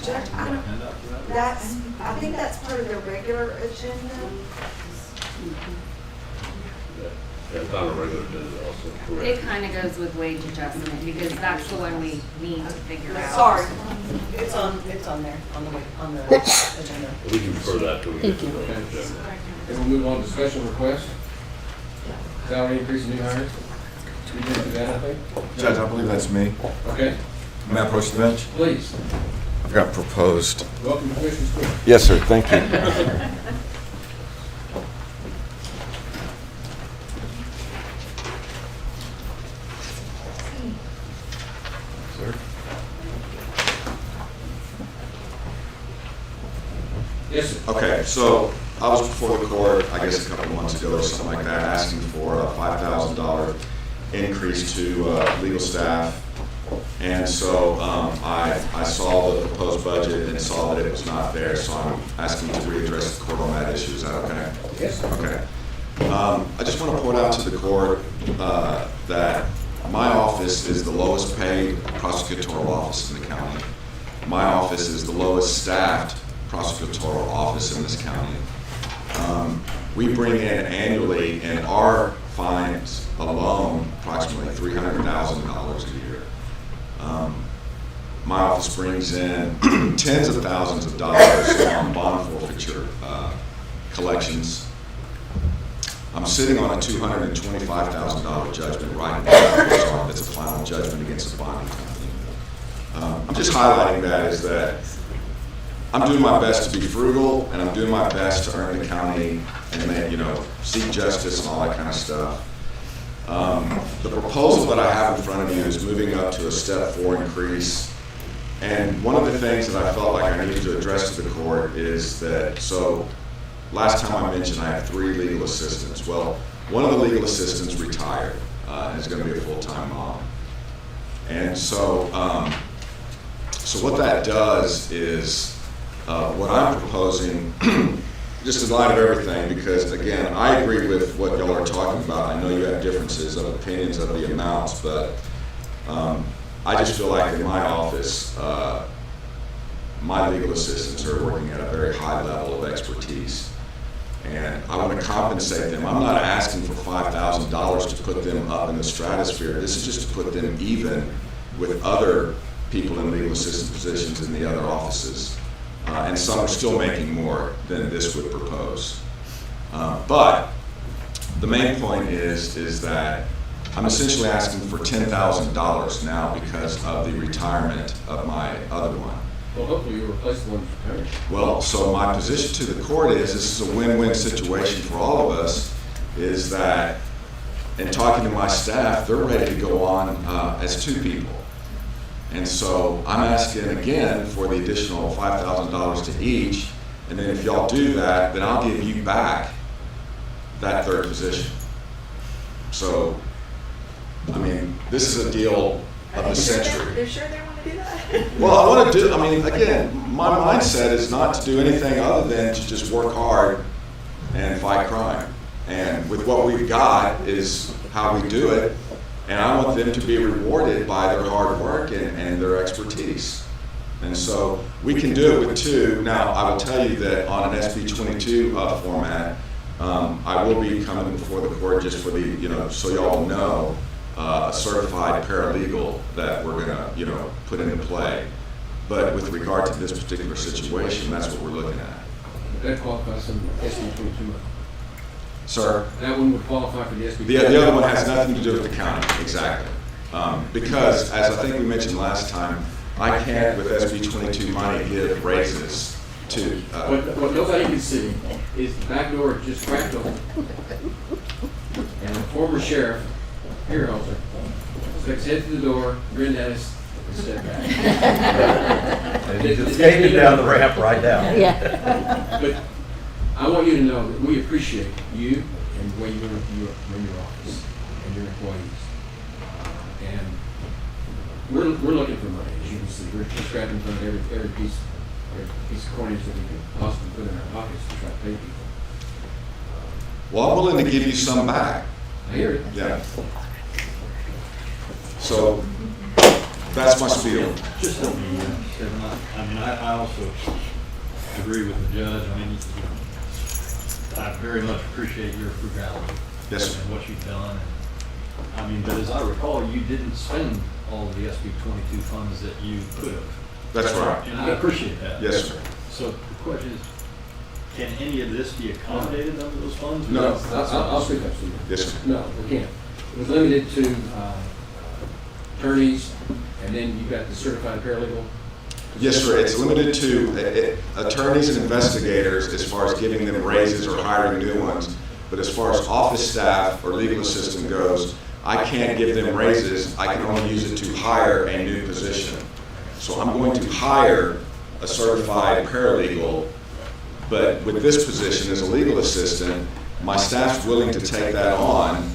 Judge, I think that's part of the regular agenda. Yeah, it's on a regular agenda also, correct? It kind of goes with wage adjustment because that's the one we need to figure out. Sorry, it's on there, on the agenda. We can refer that to we get to the agenda. And we'll move on to special requests. Salary increase and new hires. We did do that, I think. Judge, I believe that's me. Okay, May I approach the bench? please. I've got proposed. Welcome to Commissioners Court. Yes, sir, thank you. Sir? Yes, sir. Okay, so I was before the court, I guess a couple months ago or something like that, asking for a $5,000 increase to legal staff. And so I saw the proposed budget and saw that it was not there, so I'm asking to readdress the court on that issue. Is that okay? Yes. Okay. I just want to point out to the court that my office is the lowest paid prosecutorial office in the county. My office is the lowest staffed prosecutorial office in this county. We bring in annually in our fines alone approximately $300,000 a year. My office brings in tens of thousands of dollars on bond forfeiture collections. I'm sitting on a $225,000 judgment right now. That's a final judgment against a bonding company. I'm just highlighting that is that I'm doing my best to be frugal, and I'm doing my best to earn the county and make, seek justice and all that kind of stuff. The proposal that I have in front of you is moving up to a step 4 increase. And one of the things that I felt like I needed to address to the court is that, so last time I mentioned I have 3 legal assistants. Well, one of the legal assistants retired and is going to be a full-time mom. And so, so what that does is what I'm proposing, just in light of everything, because again, I agree with what y'all are talking about. I know you have differences of opinions of the amounts, but I just feel like in my office, my legal assistants are working at a very high level of expertise. And I want to compensate them. I'm not asking for $5,000 to put them up in the stratosphere. This is just to put them even with other people in legal assistant positions in the other offices. And some are still making more than this would propose. But the main point is that I'm essentially asking for $10,000 now because of the retirement of my other one. Well, hopefully you'll replace the one that's retired. Well, so my position to the court is this is a win-win situation for all of us, is that in talking to my staff, they're ready to go on as 2 people. And so I'm asking again for the additional $5,000 to each, and then if y'all do that, then I'll give you back that 3rd position. So, I mean, this is a deal of the century. They're sure they want to do that? Well, I want to do, I mean, again, my mindset is not to do anything other than to just work hard and fight crime. And with what we've got is how we do it. And I want them to be rewarded by their hard work and their expertise. And so we can do it with 2. Now, I will tell you that on an SB 22 format, I will be coming before the court just for the, so y'all know, a certified paralegal that we're gonna, put into play. But with regard to this particular situation, that's what we're looking at. That qualifies some SB 22. Sir? That one would qualify for the SB. The other one has nothing to do with the county, exactly. Because, as I think we mentioned last time, I can't, with SB 22 money, give raises to, What nobody can see is the back door just cracked open. And the former sheriff, here also, stuck his head through the door, grinned at us, and stepped back. And he just skated down the ramp right down. But I want you to know that we appreciate you and the way you run your office and your employees. And we're looking for money, as you can see. We're scrapping from every piece of coinage that we can possibly put in our pockets to try to pay people. well, I'm willing to give you some back. I hear it. Yeah. So, that's my spiel. Just help me, Kevin. I mean, I also agree with the judge. I mean, I very much appreciate your frugality. Yes, sir. And what you've done. I mean, but as I recall, you didn't spend all of the SB 22 funds that you could have. That's right. And I appreciate that. Yes, sir. So the question is, can any of this be accommodated under those funds? No. I'll speak up to you. Yes, sir. No, we can't. It was limited to attorneys, and then you've got the certified paralegal. Yes, sir. It's limited to attorneys and investigators as far as giving them raises or hiring new ones. But as far as office staff or legal assistant goes, I can't give them raises. I can only use it to hire a new position. So I'm going to hire a certified paralegal, but with this position as a legal assistant, my staff's willing to take that on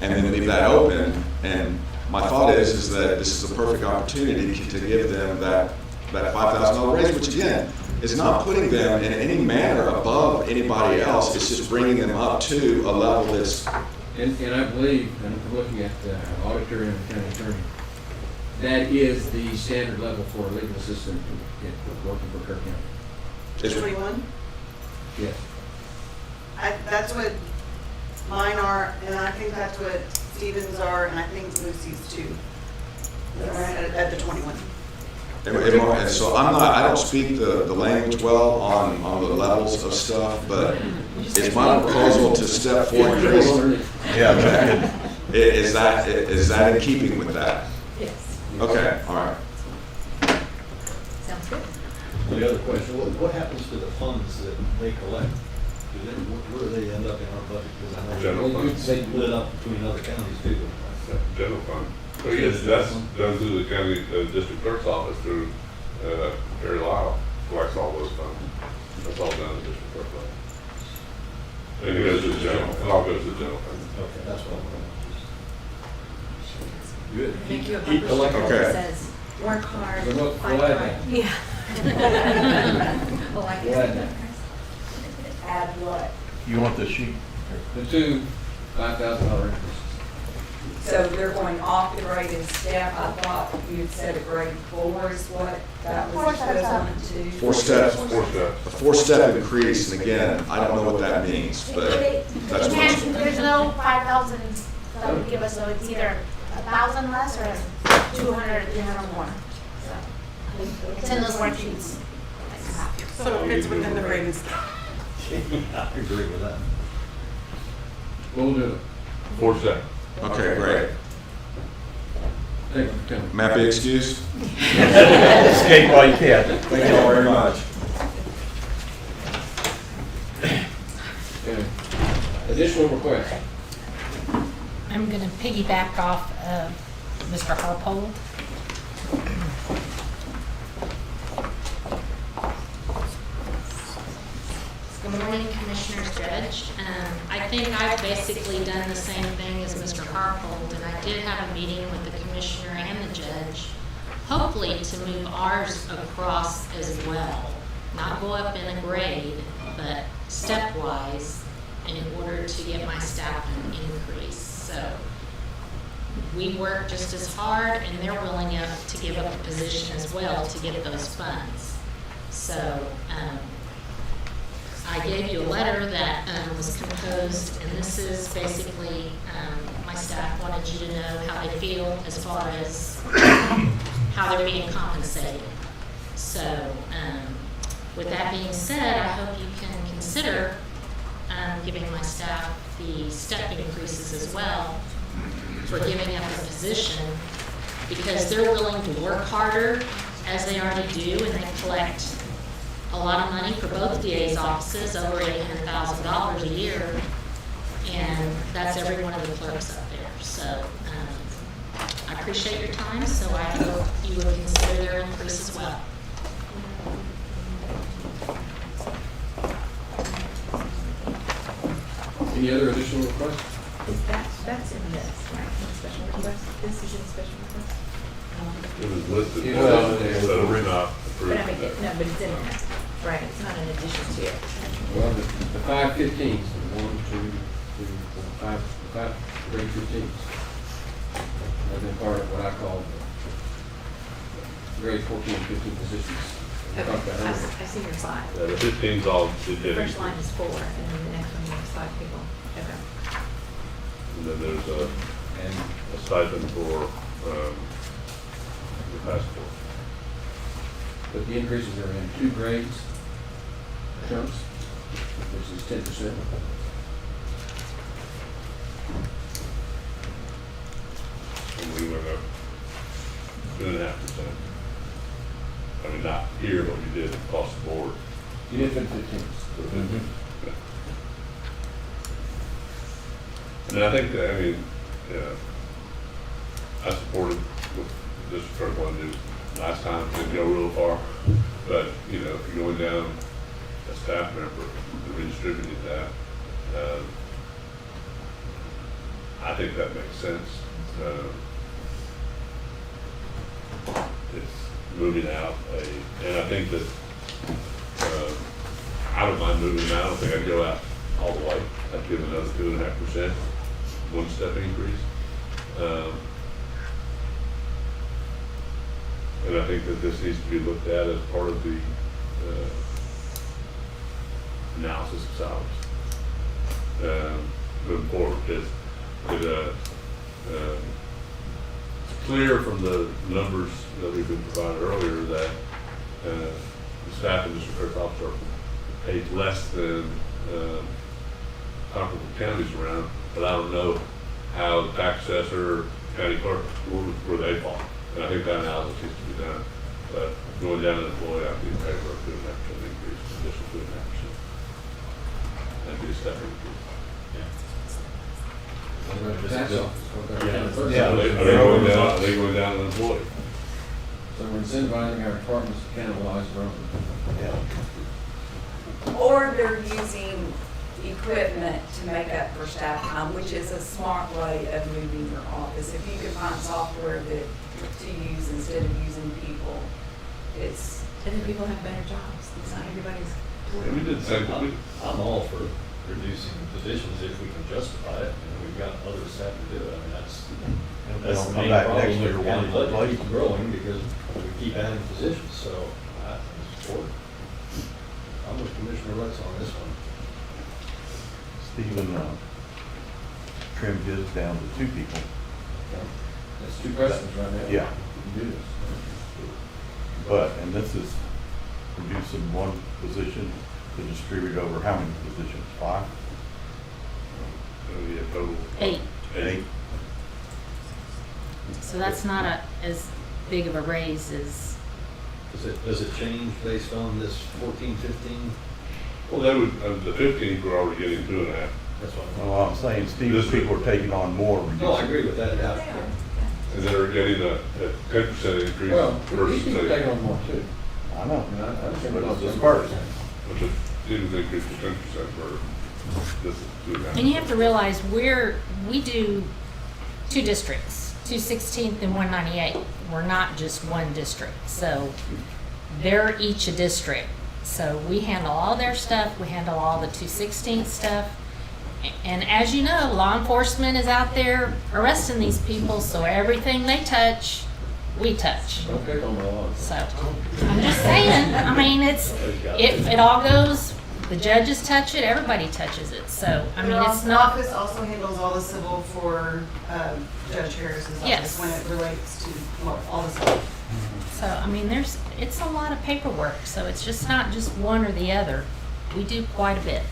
and then leave that open. And my thought is that this is a perfect opportunity to give them that $5,000 raise, which again, is not putting them in any manner above anybody else. It's just bringing them up to a level that's. And I believe, and I'm looking at the auditor and the county attorney, that is the standard level for a legal assistant working for Kerr County. 21? Yes. That's what mine are, and I think that's what Stevens are, and I think Lucy's too. At the 21. And so I don't speak the language well on the levels of stuff, but it's my proposal to step forward. Yeah. Is that in keeping with that? Yes. Okay, all right. Sounds good. The other question, what happens to the funds that they collect? Where do they end up in our budget? Because I know General fund. they split up between other counties too. General fund. So yes, that's done through the county district clerk's office through Kerr Lyle, collects all those funds. That's all done in the district clerk's office. And it goes to the general, it all goes to the general fund. Okay, that's what I'm going to. Good. Make you a Keep collecting. bumper Okay. that says, work hard, We'll fight add hard. that. Yeah. Oh, I We'll add guess. that. Add what? You want the sheet? The two $5,000 increases. So they're going off the grade in step. I thought you had said a grade 4 is what that was equivalent to. Four steps. Four steps. A four-step increase, and again, I don't know what that means, but that's what I'm. There's no 5,000 that would give us, so it's either 1,000 less or 200 or 300 more. So it's in those worksheets. So it fits within the grade and step. I agree with that. We'll do it. Four steps. Okay, great. Thank you for coming. May I be excused? Escape while you can. Thank you all very much. Okay. Additional requests. I'm going to piggyback off of Mr. Harpold. Good morning, Commissioners, Judge. I think I've basically done the same thing as Mr. Harpold, and I did have a meeting with the Commissioner and the Judge, hopefully to move ours across as well. Not go up in a grade, but stepwise in order to get my staff an increase. So we work just as hard, and they're willing to give up a position as well to get those funds. So I gave you a letter that was composed, and this is basically my staff wanted you to know how they feel as far as how they're being compensated. So with that being said, I hope you can consider giving my staff the step increases as well, for giving up the position because they're willing to work harder as they already do, and they collect a lot of money for both DA's offices, over $800,000 a year, and that's every one of the clerks up there. So I appreciate your time, so I hope you would consider their increase as well. Any other additional requests? That's in this, right, in the special request, this is in the special request? It was listed, Yeah, but well, we're not But I approved. mean, no, but it's in there, right, it's not an addition to it. Well, the 515s, 1, 2, 3, 4, 5, the 5 grade 15s have been part of what I call the grade 14 and 15 positions. We Okay, talked about earlier. I see your five. Yeah, the 15's all The did first line is 4, and then the next one is 5 people. Okay. And then there's a stipend for the passport. But the increases are in 2 grades, chunks, which is 10%. And we went up 2.5%. I mean, not here, but we did across the board. You did 15s. So 15. Yeah. And I think that, I mean, I supported what the district clerk wanted to do last time, didn't go real far. But, you know, if you're going down a staff member and redistributing that, I think that makes sense. It's moving out and I think that, I don't mind moving them out. I don't think I'd go out all the way. I'd give another 2.5%, one-step increase. And I think that this needs to be looked at as part of the analysis of salaries. Moving forward, it's clear from the numbers that we've been provided earlier that the staff and district clerk officer are paid less than comparable counties around, but I don't know how the tax assessor, county clerk, where they fall. And I think that analysis needs to be done. But going down to employee, I'd be in favor of 2.5% increase, additional 2.5%. That'd be a step increase. Are they going down an employee? So we're incentivizing our departments to cannibalize their own. Yeah. Or they're using equipment to make up for staff time, which is a smart way of moving your office. If you can find software to use instead of using people, it's. And then people have better jobs, it's not everybody's. Yeah, we did the same thing. I'm all for reducing positions if we can justify it, and we've got other staff to do it. I mean, that's they'll the come main back problem next with year the county wanting to budget replace keeps growing because we keep adding positions, so I support it. I'm with Commissioner Lutz on this one. Stephen trimmed his down to 2 people. That's 2 questions right now. Yeah. You can do this. But, and this is reducing 1 position to distribute over how many positions? 5? Yeah, total. 8. 8? So that's not as big of a raise as, Does it change based on this 14, 15? Well, they would, the 15s were already getting 2.5. That's what Well, I'm saying Stephen's people are taking on more. No, I agree with that, yeah. And they're getting a 10% increase Well, versus these people taking a, on more too. I know. I mean, I understand But what it's you're dispersed. saying. but the Stevens increase was 10% for this is 2.5. and you have to realize we do 2 districts, 216th and 198. We're not just one district, so they're each a district. So we handle all their stuff, we handle all the 216th stuff. And as you know, law enforcement is out there arresting these people, so everything they touch, we touch. Don't pick on the law. So, I'm just saying, I mean, it all goes, the judges touch it, everybody touches it, so, I mean, Your it's not, office also handles all the civil for Judge Harris's office Yes. when it relates to all the stuff. so, I mean, it's a lot of paperwork, so it's just not just one or the other. We do quite a bit.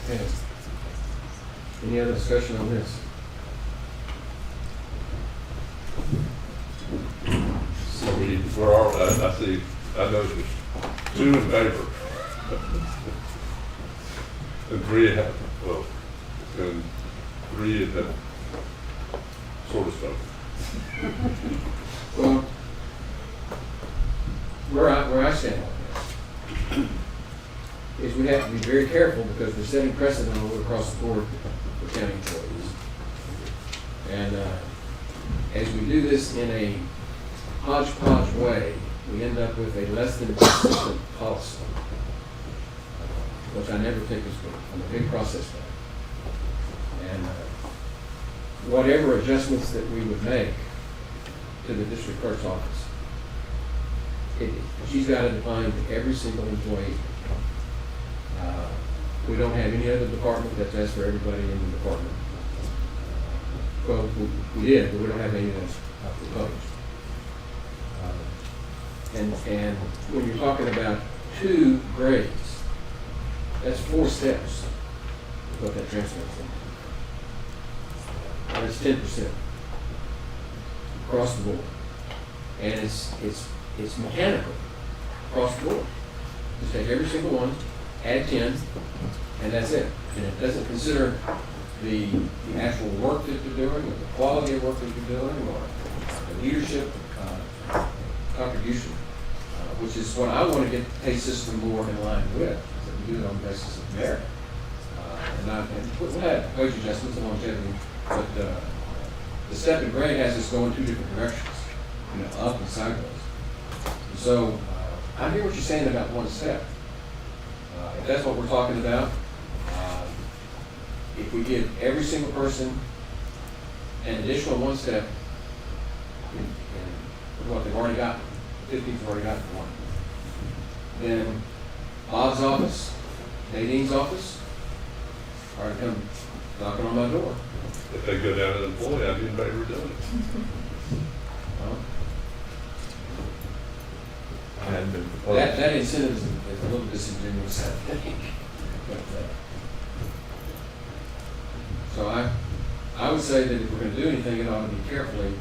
Okay. Any other discussion on this? So where are, I see, I know there's 2 in favor. And 3 have, well, and 3 have sort of spoken. Well, where I stand on this is we have to be very careful because we're setting precedent all across the board for county employees. And as we do this in a hodgepodge way, we end up with a less than consistent policy, which I never think is good. I'm a big process guy. And whatever adjustments that we would make to the district clerk's office, she's got to define to every single employee. We don't have any other department that does for everybody in the department. Well, we did, but we don't have any that's proposed. And when you're talking about 2 grades, that's 4 steps. What that translates into. That's 10% across the board, and it's mechanical across the board. Just take every single one, add 10, and that's it. And it doesn't consider the actual work that they're doing, or the quality of work that they're doing, or the leadership contribution, which is what I want to get the pay system more in line with, that we do it on the basis of merit. And we'll have wage adjustments and longevity, but the step and grade has us going 2 different directions, up and sideways. And so I hear what you're saying about 1 step. If that's what we're talking about, if we give every single person an additional 1 step in what they've already gotten, 15's already gotten 1, then Bob's office, Nadine's office, are to come knocking on my door. If they go down to the employee, I'd be in favor of doing it. Well, that incentive is a little disingenuous, I think. But, so I would say that if we're going to do anything, it ought to be carefully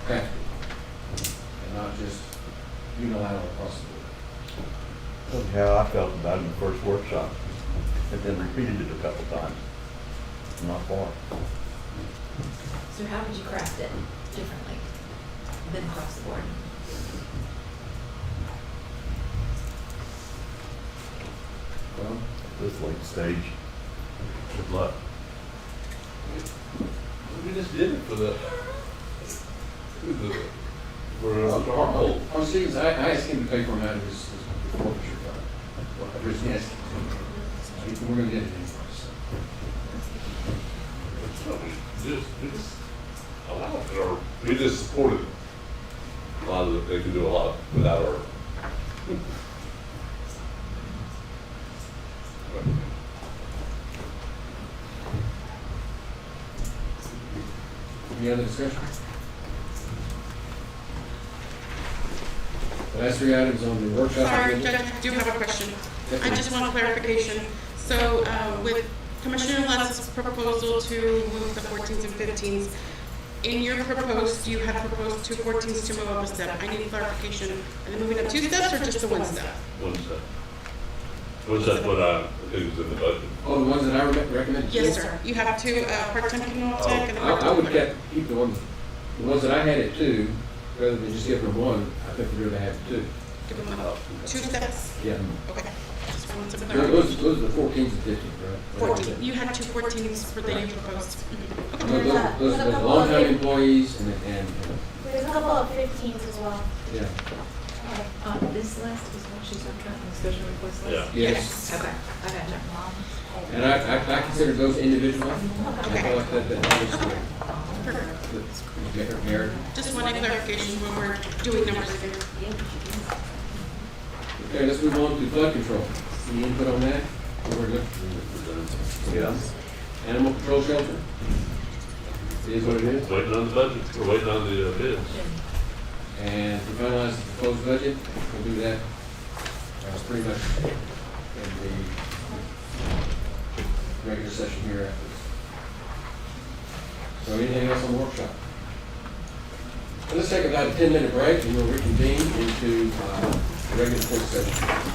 crafted and not just unilateral across the board. That's how I felt about it in the first workshop, and then repeated it a couple times. Not far. So how would you craft it differently than across the board? Well, This late stage. Good luck. We just did it for our Stevens, I asked him to pay for him out of his forfeiture fund. Well, I was asking him. We're going to get it anyway. We just supported a lot of it. They can do a lot without our. Any other discussion? The last 3 items on the workshop. Sorry, Judge, I do have a question. I just want clarification. So with Commissioner Letz's proposal to move the 14s and 15s, in your proposed, you had proposed 2 14s to move up a step. I need clarification. Are they moving up 2 steps or just the 1 step? 1 step. Was that what I think was in the budget? Oh, the ones that I recommended? Yes, sir. You have 2 part-time penal tech and a I would part-time. keep the ones that I had at 2, rather than just giving them 1. I think we'd rather have 2. Give them 2 steps? Yeah. Okay. Just wanted to Those clarify. are the 14s and 15s, right? 14. You had 2 14s for the you proposed. Those are the long-time employees and There's a couple of 15s as well. yeah. This list is what she's talking about, the special request list? Yeah. Yes. Okay, I got you. And I consider those individual. I feel like that is the merit. Just wanted clarification when we're doing numbers again. Okay, let's move on to flood control. Any input on that? We're good. Yeah. Animal control shelter. It is what it is. Waiting on the budget, we're waiting on the bids. And to finalize the proposed budget, we'll do that pretty much in the regular session here afterwards. So anything else on the workshop? Let's take about a 10-minute break and we'll reconvene into regular closed session.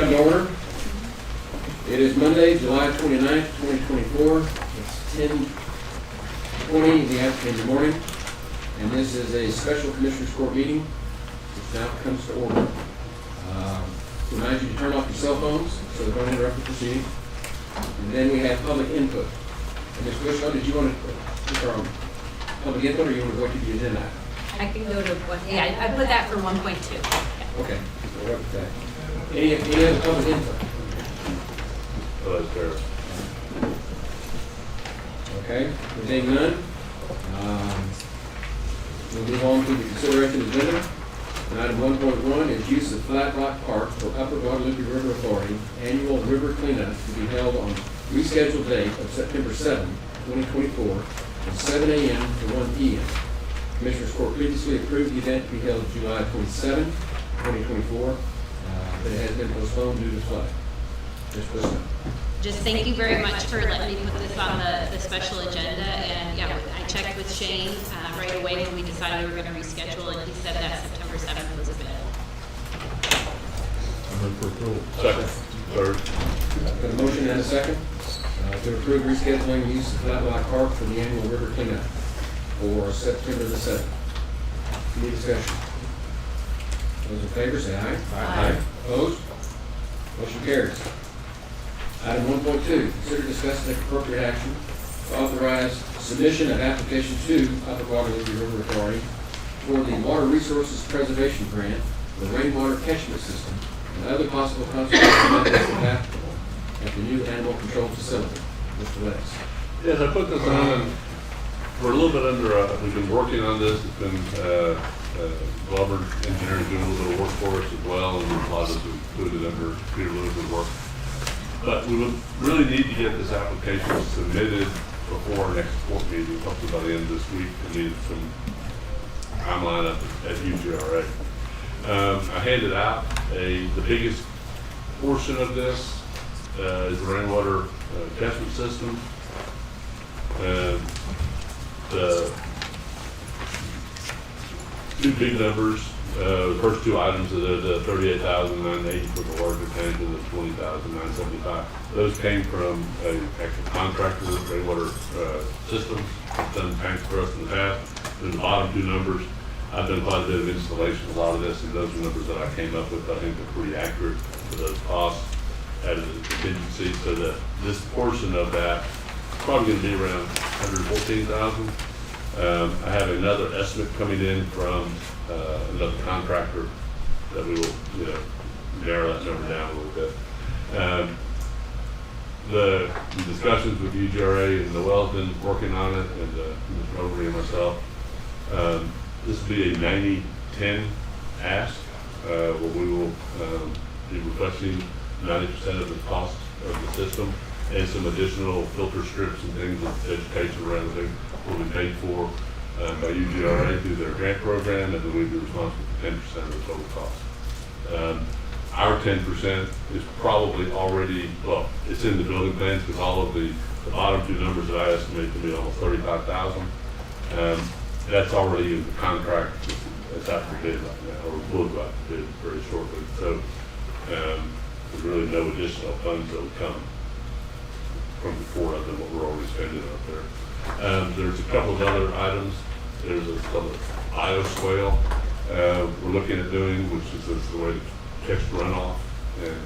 come to order. It is Monday, July 29th, 2024. It's 10:20 in the morning, and this is a special Commissioners Court meeting, which now comes to order. Remind you to turn off your cell phones so they don't interrupt the proceeding. And then we have public input. And Ms. Bushko, did you want to put our public input, or you want to go to the agenda? I can go to one, yeah, I put that for 1.2. Okay. So what is that? Any other public input? Oh, that's fair. Okay, seeing none, we'll move on to the consideration of the agenda. And item 1.1 is use of Flat Rock Park for Upper Guadalupe River Authority annual river cleanup to be held on rescheduled date of September 7, 2024, from 7 a.m. to 1 p.m. Commissioners Court previously approved the event to be held July 27, 2024, but it has been postponed due to flooding. Ms. Bushko. Just thank you very much for letting me put this on the special agenda. And yeah, I checked with Shane right away when we decided we were going to reschedule, and he said that September 7th was available. Second. Third. Got a motion and a second to approve rescheduling use of Flat Rock Park for the annual river cleanup for September the 7th. Any discussion? Those in favor say aye. Aye. Opposed? Motion carries. Item 1.2, consider, discuss, and take appropriate action to authorize submission of application to Upper Guadalupe River Authority for the Water Resources Preservation Grant, the rainwater catchment system, and other possible conservation methods applicable at the new animal control facility. Mr. Letts. Yes, I put this on, we're a little bit under, we've been working on this. It's been, Glover Engineering doing a little bit of work for us as well, and a lot of this is included under Peter Lewis's work. But we would really need to get this application submitted before our next court meeting, hopefully by the end of this week. We need some timeline up at UGRA. I handed out the biggest portion of this is the rainwater catchment system. The two big numbers, the first two items are the $38,980 for the larger tank and the $20,975. Those came from an actual contractor, rainwater systems, done tanks for us in the past. And the bottom two numbers, I've done quite a bit of installation, a lot of this, and those are numbers that I came up with. I think they're pretty accurate for those costs, added a contingency, so that this portion of that is probably going to be around $114,000. I have another estimate coming in from another contractor that we will, narrow that number down a little bit. The discussions with UGRA and Noel's been working on it, and Mr. Overy and myself. This will be a 90-10 ask, where we will be requesting 90% of the cost of the system, and some additional filter strips and things with vegetation around the thing will be paid for by UGRA through their grant program, and then we'll be responsible for 10% of the total cost. Our 10% is probably already, well, it's in the building plans, because all of the bottom two numbers that I estimate to be almost $35,000. That's already in the contract. It's out for bid right now, or will go out for bid very shortly. So there's really no additional funds that will come from before other than what we're already spending out there. There's a couple of other items. There's a bioswale we're looking at doing, which is the way to catch runoff and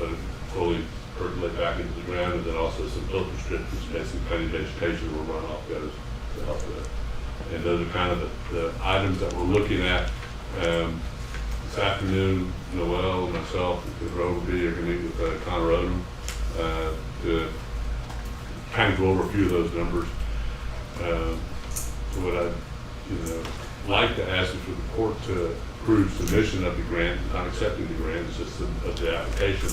let it fully percolate back into the ground, and then also some filter strips, which basically cutting vegetation where runoff goes to help with it. And those are kind of the items that we're looking at. This afternoon, Noel and myself and Mr. Overby are going to meet with Connor Odom to kind of go over a few of those numbers. So what I'd like to ask is for the court to approve submission of the grant, not accepting the grant, it's just of the application,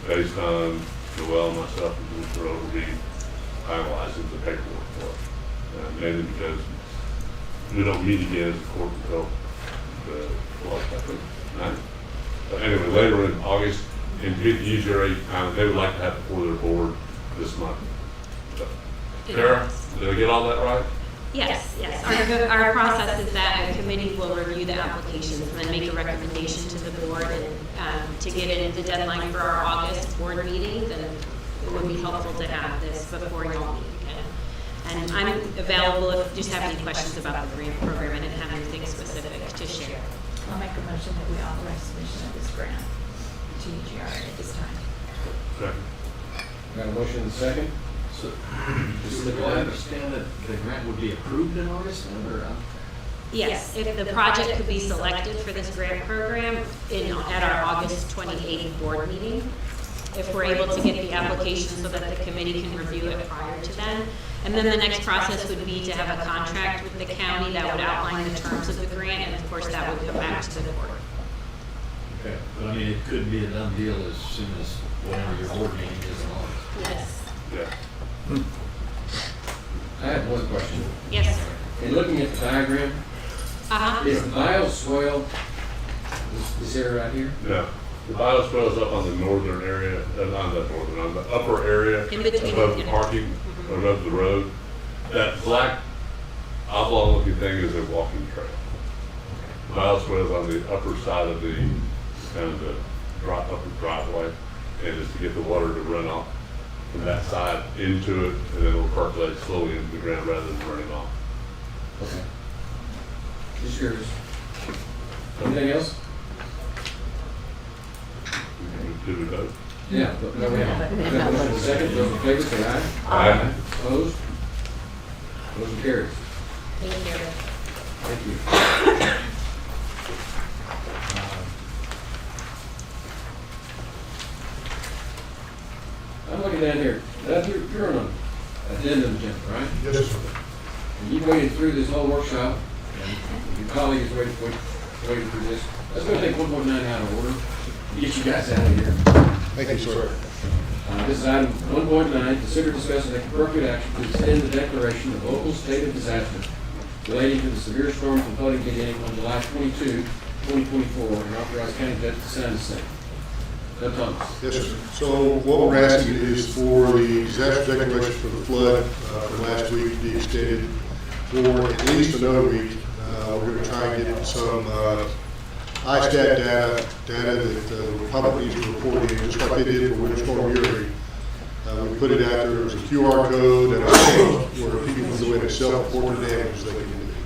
based on Noel and myself and Mr. Overby finalizing the paperwork for it. Mainly because we don't meet again as a court until the, I think, 9th. But anyway, later in August, and get the UGRA, they would like to have it before their board this month. So, Kerr, did I get all that right? Yes, yes. Our process is that a committee will review the applications and then make a recommendation to the board and to get it in the deadline for our August board meeting, then it would be helpful to have this before y'all meet again. And I'm available if you just have any questions about the grant program and have anything specific to share. I'll make a motion that we authorize submission of this grant to UGR at this time. Second. Got a motion and a second? So, Just do look I at it. understand that the grant would be approved in August then, or? Yes, if the project could be selected for this grant program at our August 28th board meeting, if we're able to get the application so that the committee can review it prior to then. And then the next process would be to have a contract with the county that would outline the terms of the grant, and of course that would come back to the board. Okay, but I mean, it could be a done deal as soon as whenever your board meeting is in August. Yes. Yeah. I have one question. Yes, sir. In looking at the diagram, is the bioswale this area right here? No. The bioswale is up on the northern area, not the northern, on the upper area In between, above the yeah. parking, above the road. That black oblong looking thing is a walking trail. The bioswale is on the upper side of the, kind of the upper driveway, and it's to get the water to run off from that side into it, and then it'll percolate slowly into the ground rather than running off. Okay. Just curious. Anything else? Do we vote? Yeah, but no, we haven't. We have a motion and a second. Those in favor say aye. Aye. Opposed? Motion carries. Thank you. Thank you. I'm looking down here. Doug, you're on an addendum, Jim, right? Yes, sir. And you waited through this whole workshop, and your colleague is waiting through this. Let's go take 1.9 out of order to get you guys out of here. Thank you, sir. This is item 1.9, consider discussing appropriate action to extend the declaration of local state of disaster relating to the severe storms and flooding beginning on July 22, 2024, and authorize county judge to sign the same. Doug Thomas. Yes, sir. So what we're asking is for the disaster declaration for the flood from last week to be extended for at least another week. We're going to try and get some ISTAT data that the public needs to report in, just like they did for Winter Storm Uri. We put it out there as a QR code and a link where people can go in and self-report the damage.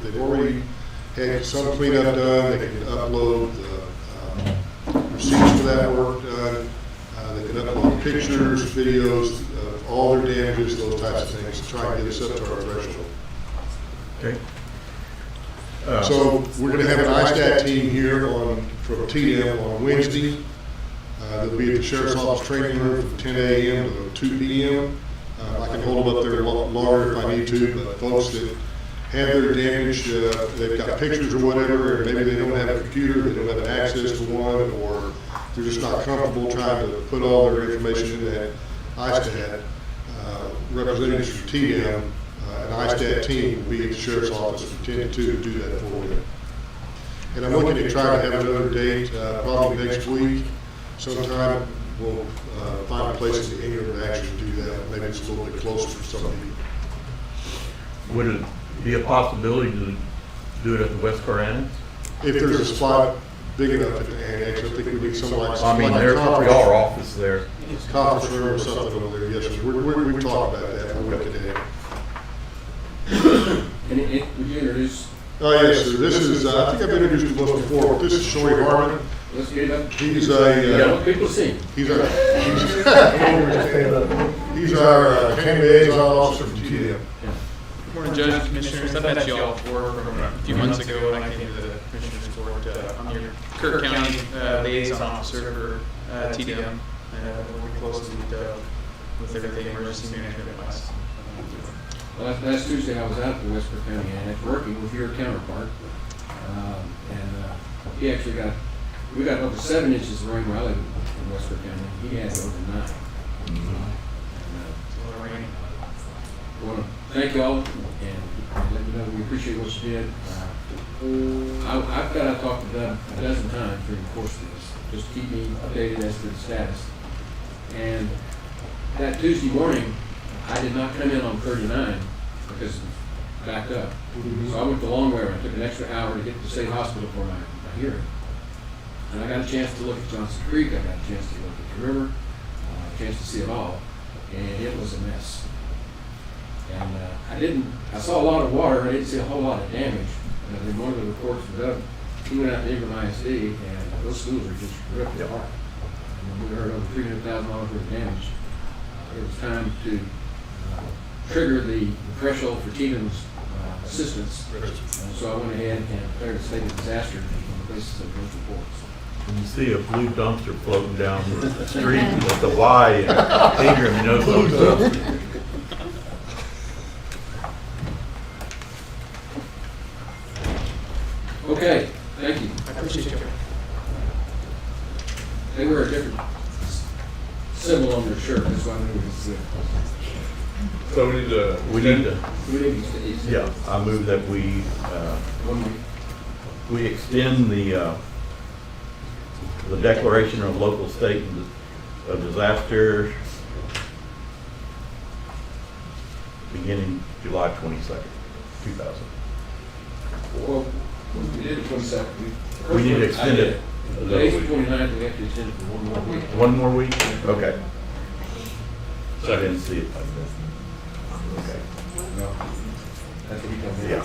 They've already had some cleanup done. They can upload receipts for that work done. They can upload pictures, videos of all their damages, those types of things, to try and get us up to our threshold. Okay. So we're going to have an ISTAT team here from TDM on Wednesday. They'll be at the Sheriff's Office training room from 10 a.m. to 2 p.m. I can hold them up there longer if I need to, but folks that have their damage, they've got pictures or whatever, and maybe they don't have a computer, they don't have access to one, or they're just not comfortable trying to put all their information in that ISTAT. Representatives from TDM, an ISTAT team will be at the Sheriff's Office from 10 to 2 to do that for you. And I'm looking at trying to have another date, probably next week. Sometime we'll find a place in the Ingram to actually do that. Maybe it's a little bit closer for some people. Would it be a possibility to do it at the West Kerr Annex? If there's a spot big enough at the annex, I think we need some like. I mean, like there's conference- our office there. Conference room or something over there, yes, sir. We talked about that, we'll look at that. And would you introduce? Oh, yes, sir. This is, I think I've introduced him once before, but this is Shory Harmon. Let's get it up. He's Yeah, what people see. He's our county liaison officer from TDM. Morning, Judge and Commissioners. I've met you all before from a few months ago when I came to the Commissioners Court. I'm your Kerr County liaison officer for TDM. Working closely with everything emergency management wise. Well, last Tuesday I was out at the West Kerr County Annex working with your counterpart. He actually we got over 7 inches of rain where I live in West Kerr County. He had over 9. I want to thank you all and let you know we appreciate what you did. I've got to talk to Doug a dozen times during the course of this. Just keep me updated as to the status. And that Tuesday morning, I did not come in on 39 because backed up. So I went the long way around, took an extra hour to get to the state hospital for my hearing. And I got a chance to look at Johnson Creek, I got a chance to look at the river, a chance to see it all, and it was a mess. And I saw a lot of water, and I didn't see a whole lot of damage. And then one of the reports from Doug, he went out to Ingram ISD, and those schools were just ripped apart. And we heard over $300,000 worth of damage. It was time to trigger the threshold for Tiedeman's assistance. And so I went ahead and declared a state of disaster on the basis of those reports. When you see a blue dumpster floating down the street with the Y and Ingram, you know something's up. Okay, thank you. I appreciate you. They wear a different symbol on their shirt, that's why I knew it was good. So we need to. We need to, We need to, yeah, I move that we, 1 week. we extend the declaration of local state of disaster beginning July 22nd, 2000. Well, we did the 22nd. We need to extend it. Today's the 29th, we have to extend it for 1 more week. 1 more week? Okay. I Second. didn't see it like that. Okay. No, that's what he told me. Yeah.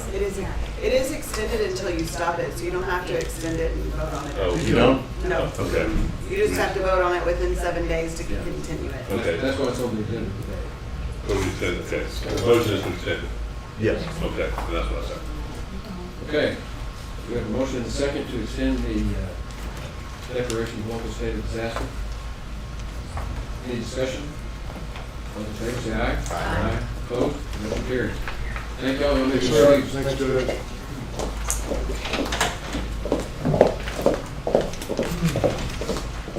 It is extended until you stop it, so you don't have to extend it and vote on it. Oh, You don't? No. Okay. You just have to vote on it within 7 days to continue it. Okay. That's why it's on the agenda today. So we extend, okay. The motion is to extend it. Yes. Okay, and that's what I said. Okay, we have a motion and a second to extend the declaration of local state of disaster. Any discussion? All in favor, say aye. Aye. Opposed? Motion carries. Thank y'all. We'll make sure you- Thanks, Judge.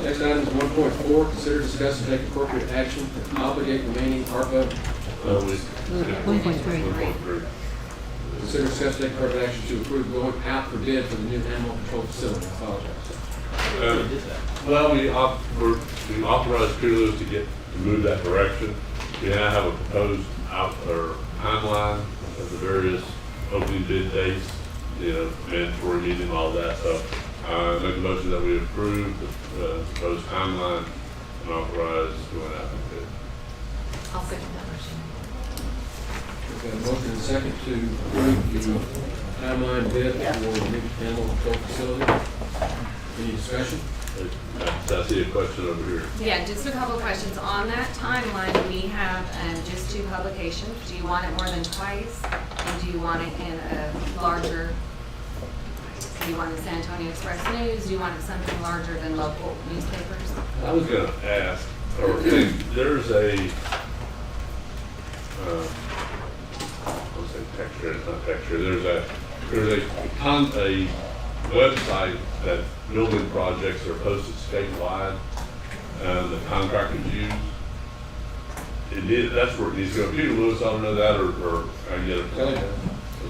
Next item is 1.4, consider, discuss, and take appropriate action to obligate remaining ARPA. 1.3. Consider, discuss, and take appropriate action to approve going out for bid for the new animal control facility. I apologize. Well, we authorized Kerr to move that direction. We now have a proposed timeline of the various opening bid dates, mandatory meeting, all that stuff. Make a motion that we approve the proposed timeline and authorize going out for bid. I'll second that motion. We've got a motion and a second to approve the timeline bid for the new animal control facility. Any discussion? I see a question over here. Yeah, just a couple of questions. On that timeline, we have just 2 publications. Do you want it more than twice? And do you want it in a larger, do you want the San Antonio Express News? Do you want it something larger than local newspapers? I was going to ask, or think, there's a, I'll say texture, it's not texture, there's a website that building projects are posted statewide, the contractors use. That's where it needs to go. Peter Lewis, I don't know that, or I can get it.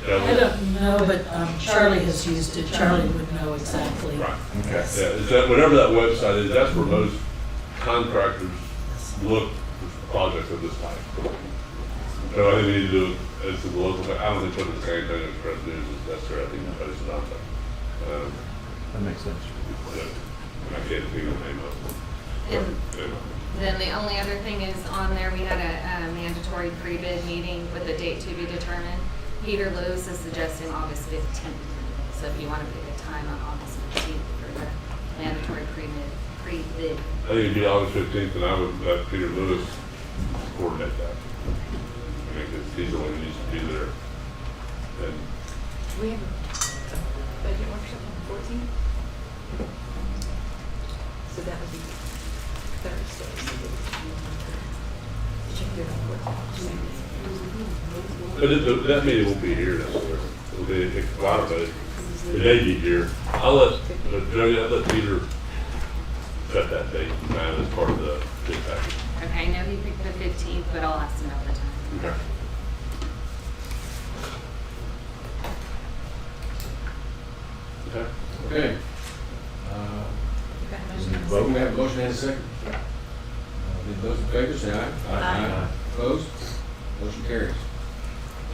I don't know, but Charlie has used it. Charlie would know exactly. Right. Okay. Yeah, is that, whatever that website is, that's where most contractors look for projects of this type. So I think we need to do it as the local, I don't think putting the San Antonio Express News is necessary. I think the place is on there. That makes sense. I can't think of the name of it. And then the only other thing is on there, we had a mandatory pre-bid meeting with a date to be determined. Peter Lewis is suggesting August 15th. So if you want to pick a time on August 15th for the mandatory pre-bid. I think it'd be August 15th, and I would let Peter Lewis coordinate that. I mean, 'cause he's the one who needs to be there. And We have a budget workshop on the 14th. So that would be Thursday. You can do it on the 14th. But that meeting won't be here necessarily. It'll be a lot of it. It may be here. I'll let Peter set that date and time as part of the bid package. Okay, I know he picked the 15th, but I'll ask him at the time. Okay. Okay. Okay. Vote. We have a motion and a second. Those in favor, say aye. Aye. Opposed? Motion carries.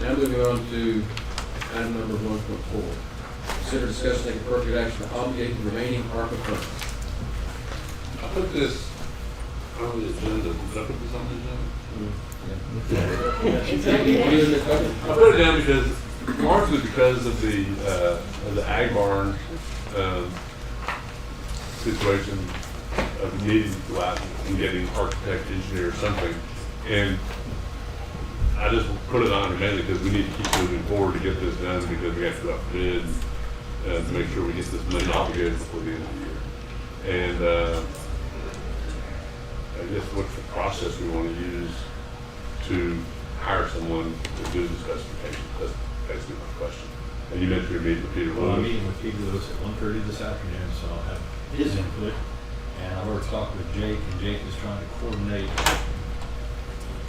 Now moving on to item number 1.4. Consider discussing take appropriate action to obligate the remaining ARPA funds. I put this on the agenda. Did I put this on the agenda? I put it down because, largely because of the ag barn situation of needing to go out and getting architect, engineer, or something. And I just put it on mainly because we need to keep moving forward to get this done because we have to go out for bid to make sure we get this money obligated before the end of the year. And I guess what's the process we want to use to hire someone to do the specifications? That's basically my question. And you mentioned you're meeting with Peter Lewis. Well, I'm meeting with Peter Lewis at 1:30 this afternoon, so I'll have his input. And I've already talked with Jake, and Jake is trying to coordinate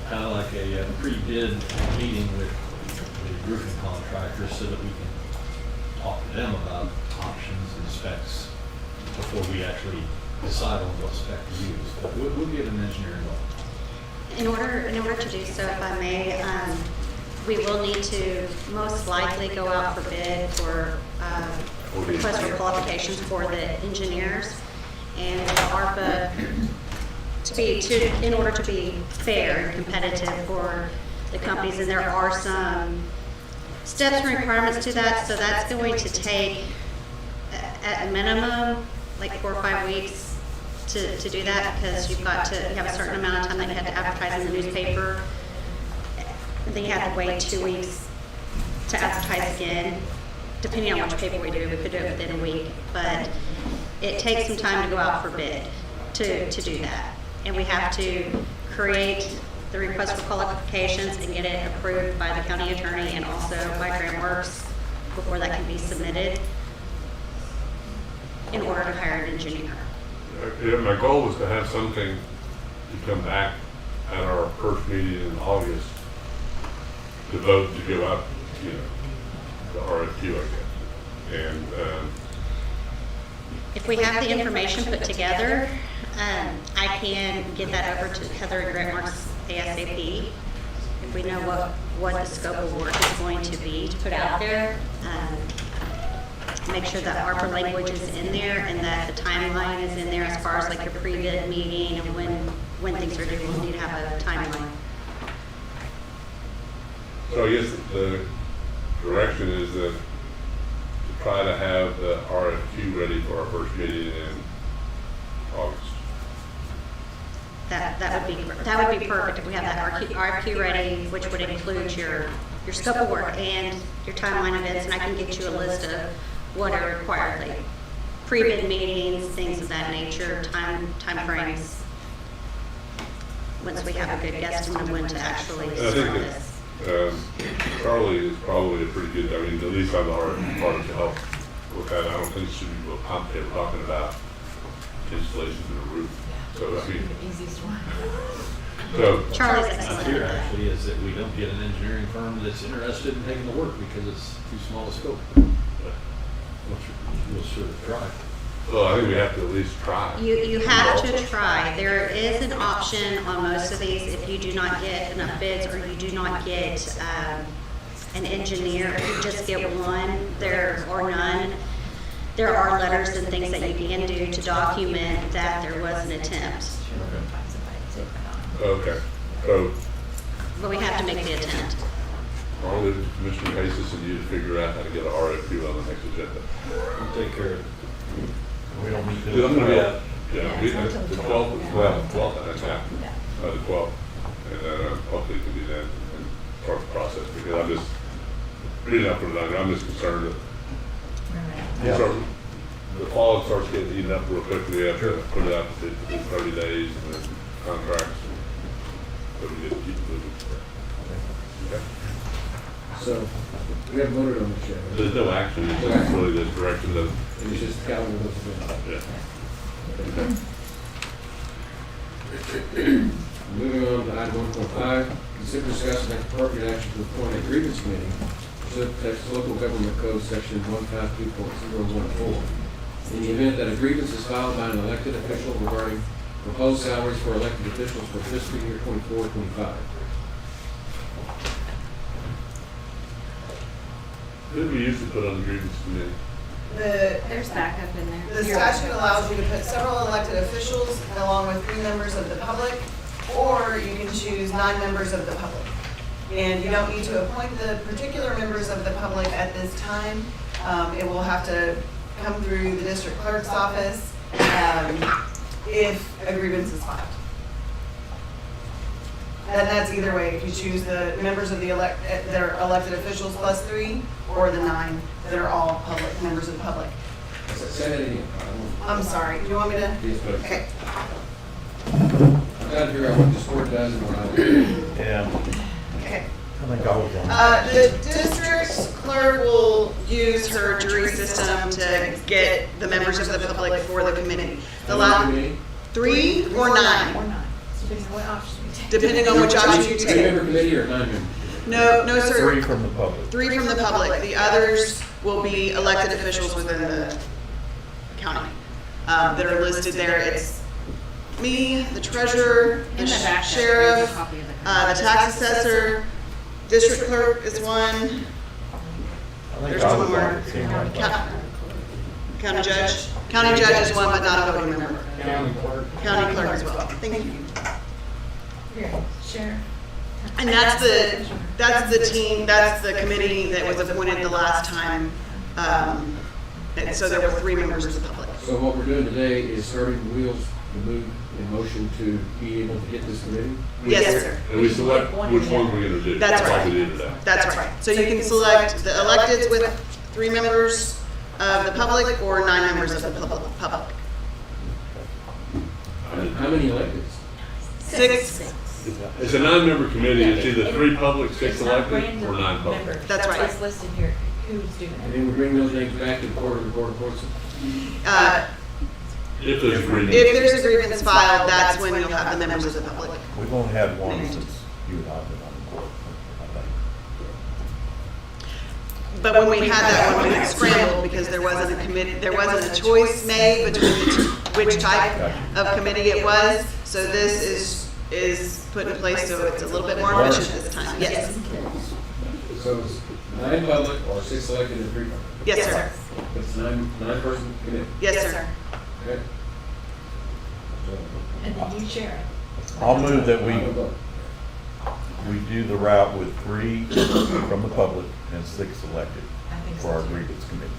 kind of like a pre-bid meeting with the roofing contractors so that we can talk to them about options and specs before we actually decide on what spec to use. But we'll get an engineer involved. In order to do so, if I may, we will need to most likely go out for bid for request for qualifications for the engineers and the ARPA in order to be fair and competitive for the companies. And there are some steps and requirements to that, so that's going to take at a minimum like 4 or 5 weeks to do that, because you have a certain amount of time that you have to advertise in the newspaper. And then you have to wait 2 weeks to advertise again, depending on which paper we do. We could do it within a week, but it takes some time to go out for bid to do that. And we have to create the request for qualifications and get it approved by the county attorney and also by GrantWorks before that can be submitted in order to hire an engineer. My goal was to have something to come back at our first meeting in August to vote to give out, the RFQ, I guess. And if we have the information put together, I can get that over to Heather at GrantWorks ASAP. If we know what the scope of work is going to be to put out there, make sure that ARPA language is in there and that the timeline is in there as far as like a pre-bid meeting and when things are due. We'll need to have a timeline. so I guess the direction is that to try to have the RFQ ready for our first meeting in August. That would be perfect if we have that RFQ ready, which would include your scope of work and your timeline events, and I can get you a list of what are required, like pre-bid meetings, things of that nature, time frames. Once we have a good guesstimate of when to actually start this. Charlie is probably a pretty good, at least on the hard part to help with that. I don't think it should be real complicated. We're talking about installation of the roof. So the easiest one. So Charlie's My excellent. fear actually is that we don't get an engineering firm that's interested in taking the work because it's too small a scope. But we'll sort of try. well, I think we have to at least try. You have to try. There is an option on most of these if you do not get enough bids or you do not get an engineer. If you just get one there or none, there are letters and things that you can do to document that there was an attempt. Okay. So But we have to make the attempt. I'll leave it to Commissioner Paces and you to figure out how to get an RFQ on the next agenda. We'll take care of it. We don't need to. I'm gonna be out, the 12th, I think, the 12th. And hopefully it can be then and start the process, because I'm just, reading up for tonight, I'm just concerned that the fall starts getting eaten up real quickly. We have to put it out to 30 days and then contracts. So we get to keep moving. Okay. So, we haven't voted on this yet. There's no action, it's just really the direction of. It's just calendar what's Yeah. Moving on to item 1.5, consider discussing and appropriate action to appoint a grievance committee pursuant to Texas Local Government Code Section 152.014. In the event that a grievance is filed by an elected official regarding proposed salaries for elected officials for fiscal year 24-25. Who do we usually put on the grievance committee? There's backup in there. The statute allows you to put several elected officials along with 3 members of the public, or you can choose 9 members of the public. And you don't need to appoint the particular members of the public at this time. It will have to come through the district clerk's office if a grievance is filed. And that's either way, if you choose the members of the that are elected officials plus 3, or the 9 that are all public, members of the public. Say that again. I'm sorry, do you want me to? Yes, please. Okay. I've got to figure out what this board does and what I do. Yeah. Okay. I think I was on. The district clerk will use her jury system to get the members of the public for the committee. The last 3 or 9, Or not, depending on what option we take. depending on which option you 3-member take. committee or 9-member? No, sir. 3 from the public. 3 from the public. The others will be elected officials within the county that are listed there. It's me, the treasurer, the sheriff, the tax assessor, district clerk is one. There's one more. County judge. County judge is one, but not a voting member. County clerk as well. Thank you. Here, sheriff. And that's the team, that's the committee that was appointed the last time. And so there were 3 members of the public. So what we're doing today is starting the wheels to move in motion to be able to get this committee? Yes, sir. And we select which one we're gonna do. That's like we right. did today. That's right. So you can select the electeds with 3 members of the public or 9 members of the public. How many electeds? 6. It's a 9-member committee, it's either 3 public, 6 It's not elected, random or 9 public. members. That's right. It's listed here, who's doing And it. then we bring those names back to the court, and the court reports them? If there's agreement. If there's a grievance filed, that's when you'll have the members of the public. We've only had one since you and I have been on the board, I think. But when we had that one, we had scrambled because there wasn't a committee, there wasn't a choice made between which type of committee it was. So this is put in place, so it's a little bit more efficient this time. Yes. So it's 9 public or 6 elected and 3 public? Yes, sir. It's 9-person committee? Yes, sir. Okay. And then you share it. I'll move that we do the route with 3 from the public and 6 elected I think for so our too. grievance committee.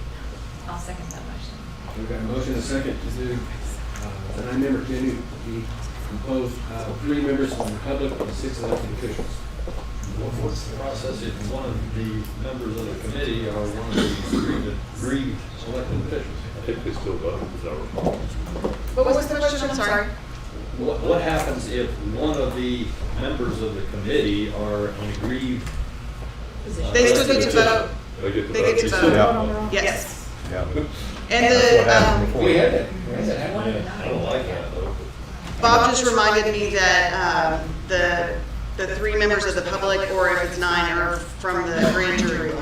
I'll second that motion. We've got a motion and a second to do the 9-member committee to be composed of 3 members from the public and 6 elected officials. What's the process if one of the members of the committee are one of the grieved elected officials? I think they still vote, as I recall. What was the question? I'm sorry. What happens if one of the members of the committee are an aggrieved? They still get to vote. They get to They get to vote. vote. Yes. Yeah. And That's what happened before. We had that. We had that happen. I don't like that though. Bob just reminded me that the 3 members of the public, or if it's 9, are from the grand jury.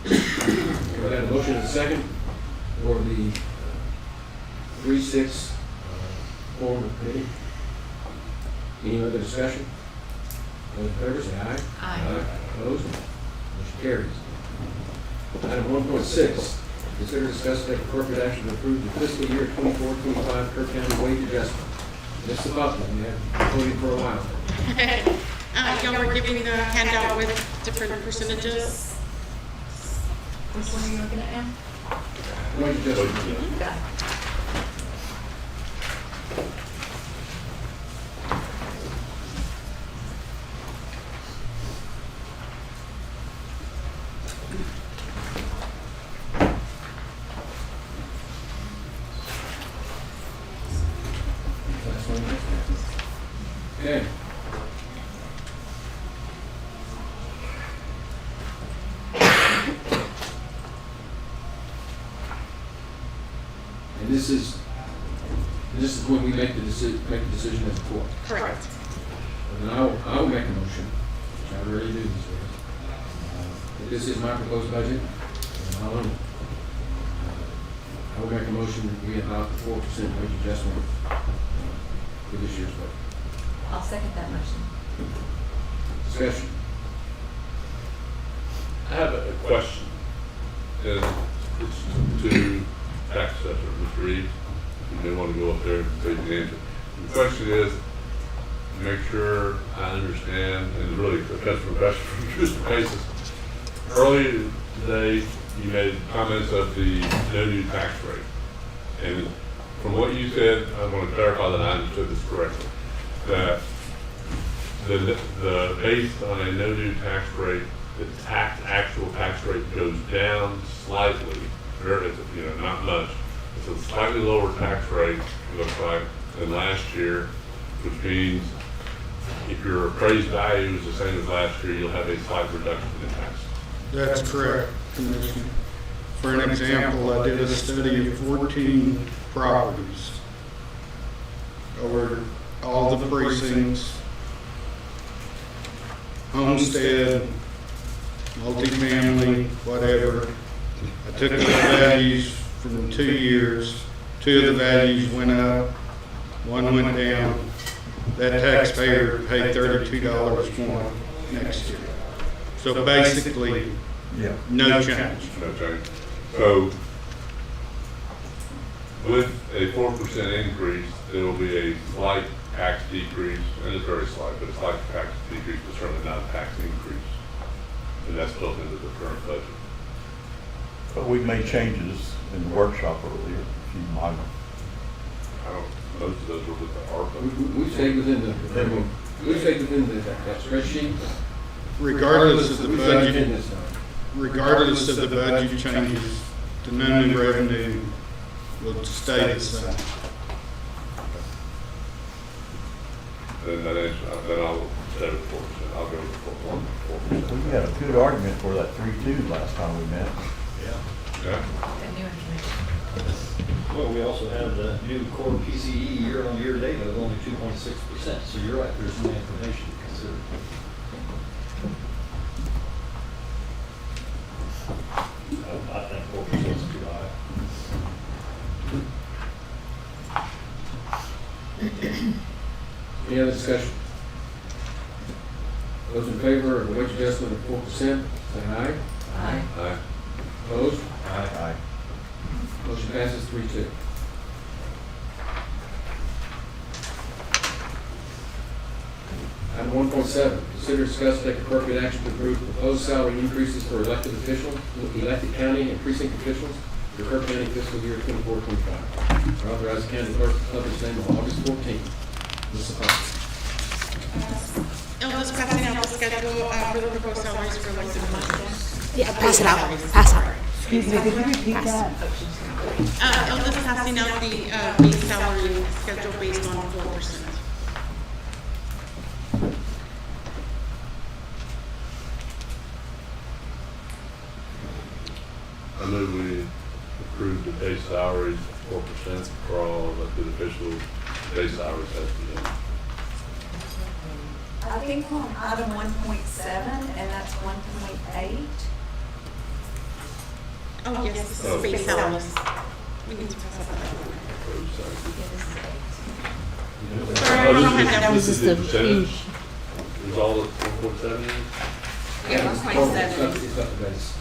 We've got a motion and a second for the 3-6 form of committee. Any other discussion? Those in favor say aye. Aye. Opposed? Motion carries. Item 1.6, consider discuss take appropriate action to approve the fiscal year 24-25 Kerr County wage adjustment. Mr. Buckland, you have been voting for a while. Y'all were giving the handout with different percentages. Which one are you looking at now? Wage adjustment. Got it. Okay. And this is when we make the decision as a board. Correct. And I will make a motion, which I rarely do these days. That this is my proposed budget, and I will make a motion that we adopt the 4% wage adjustment for this year's budget. I'll second that motion. Discussion. I have a question, and it's to tax assessor, Mr. Reeves. You may want to go up there and take the answer. The question is, make sure I understand, and it's really a customer question from Mr. Paces. Earlier today, you made comments of the no new tax rate. And from what you said, I want to clarify that I understood this correctly, that the based on a no new tax rate, the actual tax rate goes down slightly, not much. It's a slightly lower tax rate, it looks like, than last year, which means if your appraised value is the same as last year, you'll have a slight reduction in tax. That's correct, Commissioner. For an example, I did a study of 14 properties over all the precincts, homestead, multifamily, whatever. I took the values from 2 years. 2 of the values went up, 1 went down. That taxpayer paid $32 more next year. So basically, no change. No change. So, with a 4% increase, there will be a slight tax decrease, and it's very slight, but a slight tax decrease, but certainly not a tax increase. And that's built into the current budget. But we've made changes in the workshop earlier, if you mind. Most of those were with the ARPA. We stayed within that spreadsheet. Regardless of the budget, regardless of the budget changes, the no new revenue will stay the same. Then I'll stay with 4%. I'll go with 4%. We had a good argument for that 3.2 last time we met. Yeah. The new information. Well, we also have the new core PCE year-on-year data of only 2.6%, so you're right, there's new information to consider. I think 4% is too high. Any other discussion? Those in favor of the wage adjustment of 4%, say aye. Aye. Aye. Opposed? Aye. Motion passes 3-2. Item 1.7, consider, discuss, take appropriate action to approve proposed salary increases for elected officials, elected county and precinct officials for Kerr County fiscal year 24-25. Authorize the county clerk to publish name on August 14th. Ms. Zapata. Elvis passing out the schedule for the proposed salaries for elected officials. Yeah, pass it out. Pass out. Excuse me, could you repeat that? Elvis passing out the base salary schedule based on 4%. I move we approve the base salaries 4% for all elected officials, base salaries as presented. I think on item 1.7, and that's 1.8. Oh, yes, this is base salaries. We need to pass out that. Sorry, I don't have that. This is the percentage. Is all at 1.7? Yeah, 1.7. It's up to base.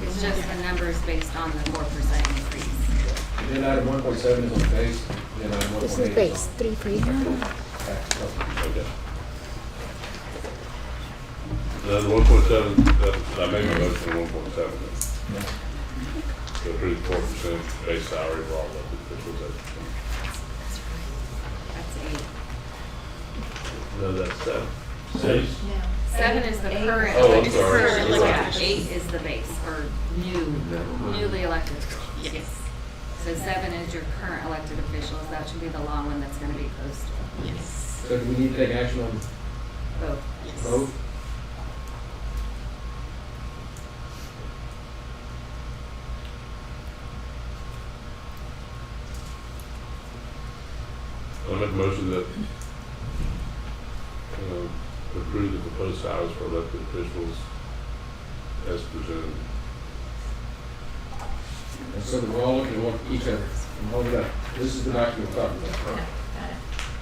It's just the numbers based on the 4% increase. Then item 1.7 is on the base, then item 1.8 This is base 3 for you. Okay. Then 1.7, I made my motion on 1.7. So approve 4% base salary for all elected officials. That's 8. No, that's 7. 6? 7 is the current. Oh, I'm sorry. Yeah, 8 is the base for newly elected. Yes. So 7 is your current elected officials. That should be the long one that's going to be posted. Yes. So do we need to take action on Both. Yes. both? I'll make a motion that approve the proposed salaries for elected officials as presented. And so we're all looking at each other and hold it up. This is the document we're talking about.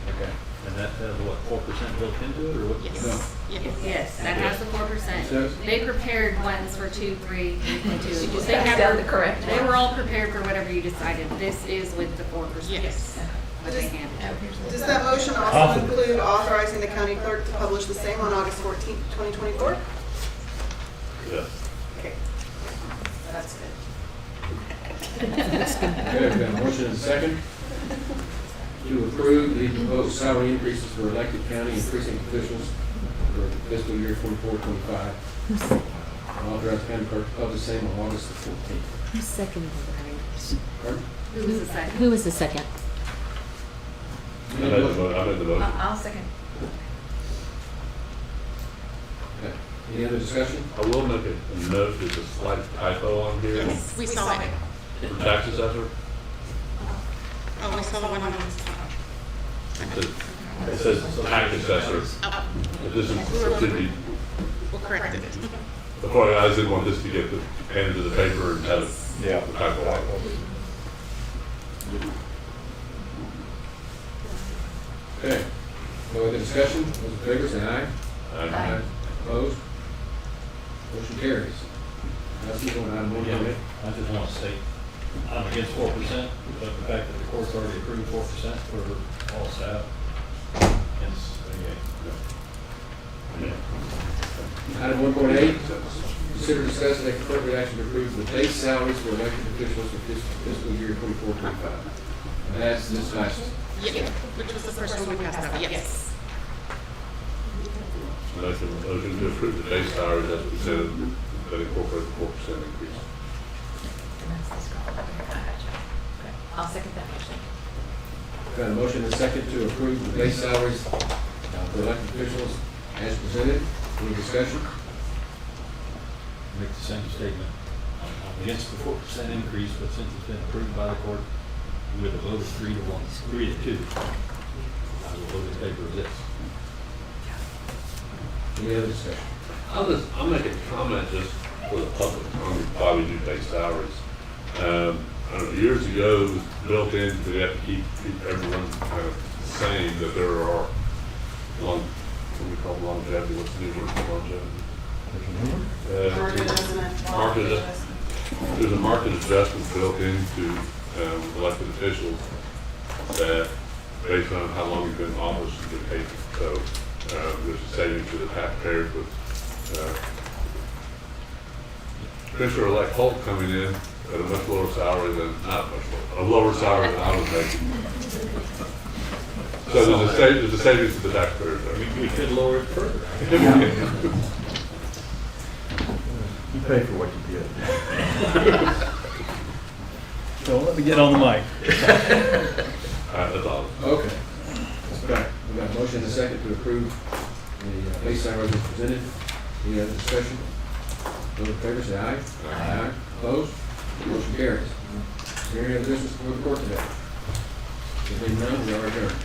Okay. And that has what, 4% built into it, or what? Yes. Yes, that has the 4%. So- They prepared ones for 2, 3, 3.2. She just They has have done the correct They one. were all prepared for whatever you decided. This is with the 4%. Yes. What they handed. Does that motion also include authorizing the county clerk to publish the same on August 14th, 2024? Yes. Okay. That's good. Okay, we've got a motion and a second to approve the proposed salary increases for elected county and precinct officials for fiscal year 24-25. Authorize county clerk to publish the same on August the 14th. Who seconded Pardon? Who was the second? Who was the second? I made the motion. I'll second. Okay. Any other discussion? I will make a note, there's a slight typo on here. Yes, we saw it. For tax assessor, Oh, we saw the one on the. it says tax assessor. Oh, But this is, should be, we'll correct it. before, I just didn't want this to get handed to the paper and have it. Yeah. the typo on it. Okay. No other discussion? Those in favor say aye. Aye. Opposed? Motion carries. That's the one item one. Yeah, I just want to state, I'm against 4%, but the fact that the court's already approved 4% for all staff, hence, Item 1.8, consider discuss and take appropriate action to approve the base salaries for elected officials for fiscal year 24-25. And that's this last. Yeah, which was the first one we passed out, yes. Motion to approve the base salaries as presented, that incorporate the 4% increase. I'll second that motion. Got a motion and a second to approve the base salaries for elected officials as presented. Any discussion? make the same statement. I'm against the 4% increase, but since it's been approved by the court with a vote of 3 to 2, I will vote in favor of this. Any other discussion? I'll make a comment just for the public on why we do base salaries. I don't know, years ago, it was built in, we have to keep everyone kind of the same, that there are what we call longevity, what's the new word for longevity? There's a market adjustment built into elected officials that based on how long you've been in office, you get paid. So there's a savings to the taxpayers with Commissioner-elect Holt coming in at a much lower salary than, not much lower, a lower salary than I was making. So there's a savings to the taxpayers there. We could lower it further. You pay for what you get. Don't let me get on the mic. All right, that's all. Okay. That's back. We got a motion and a second to approve the base salaries as presented. Any other discussion? Those in favor say aye. Aye. Opposed? Motion carries. Is there any other business before the court today? If there's none, we are adjourned.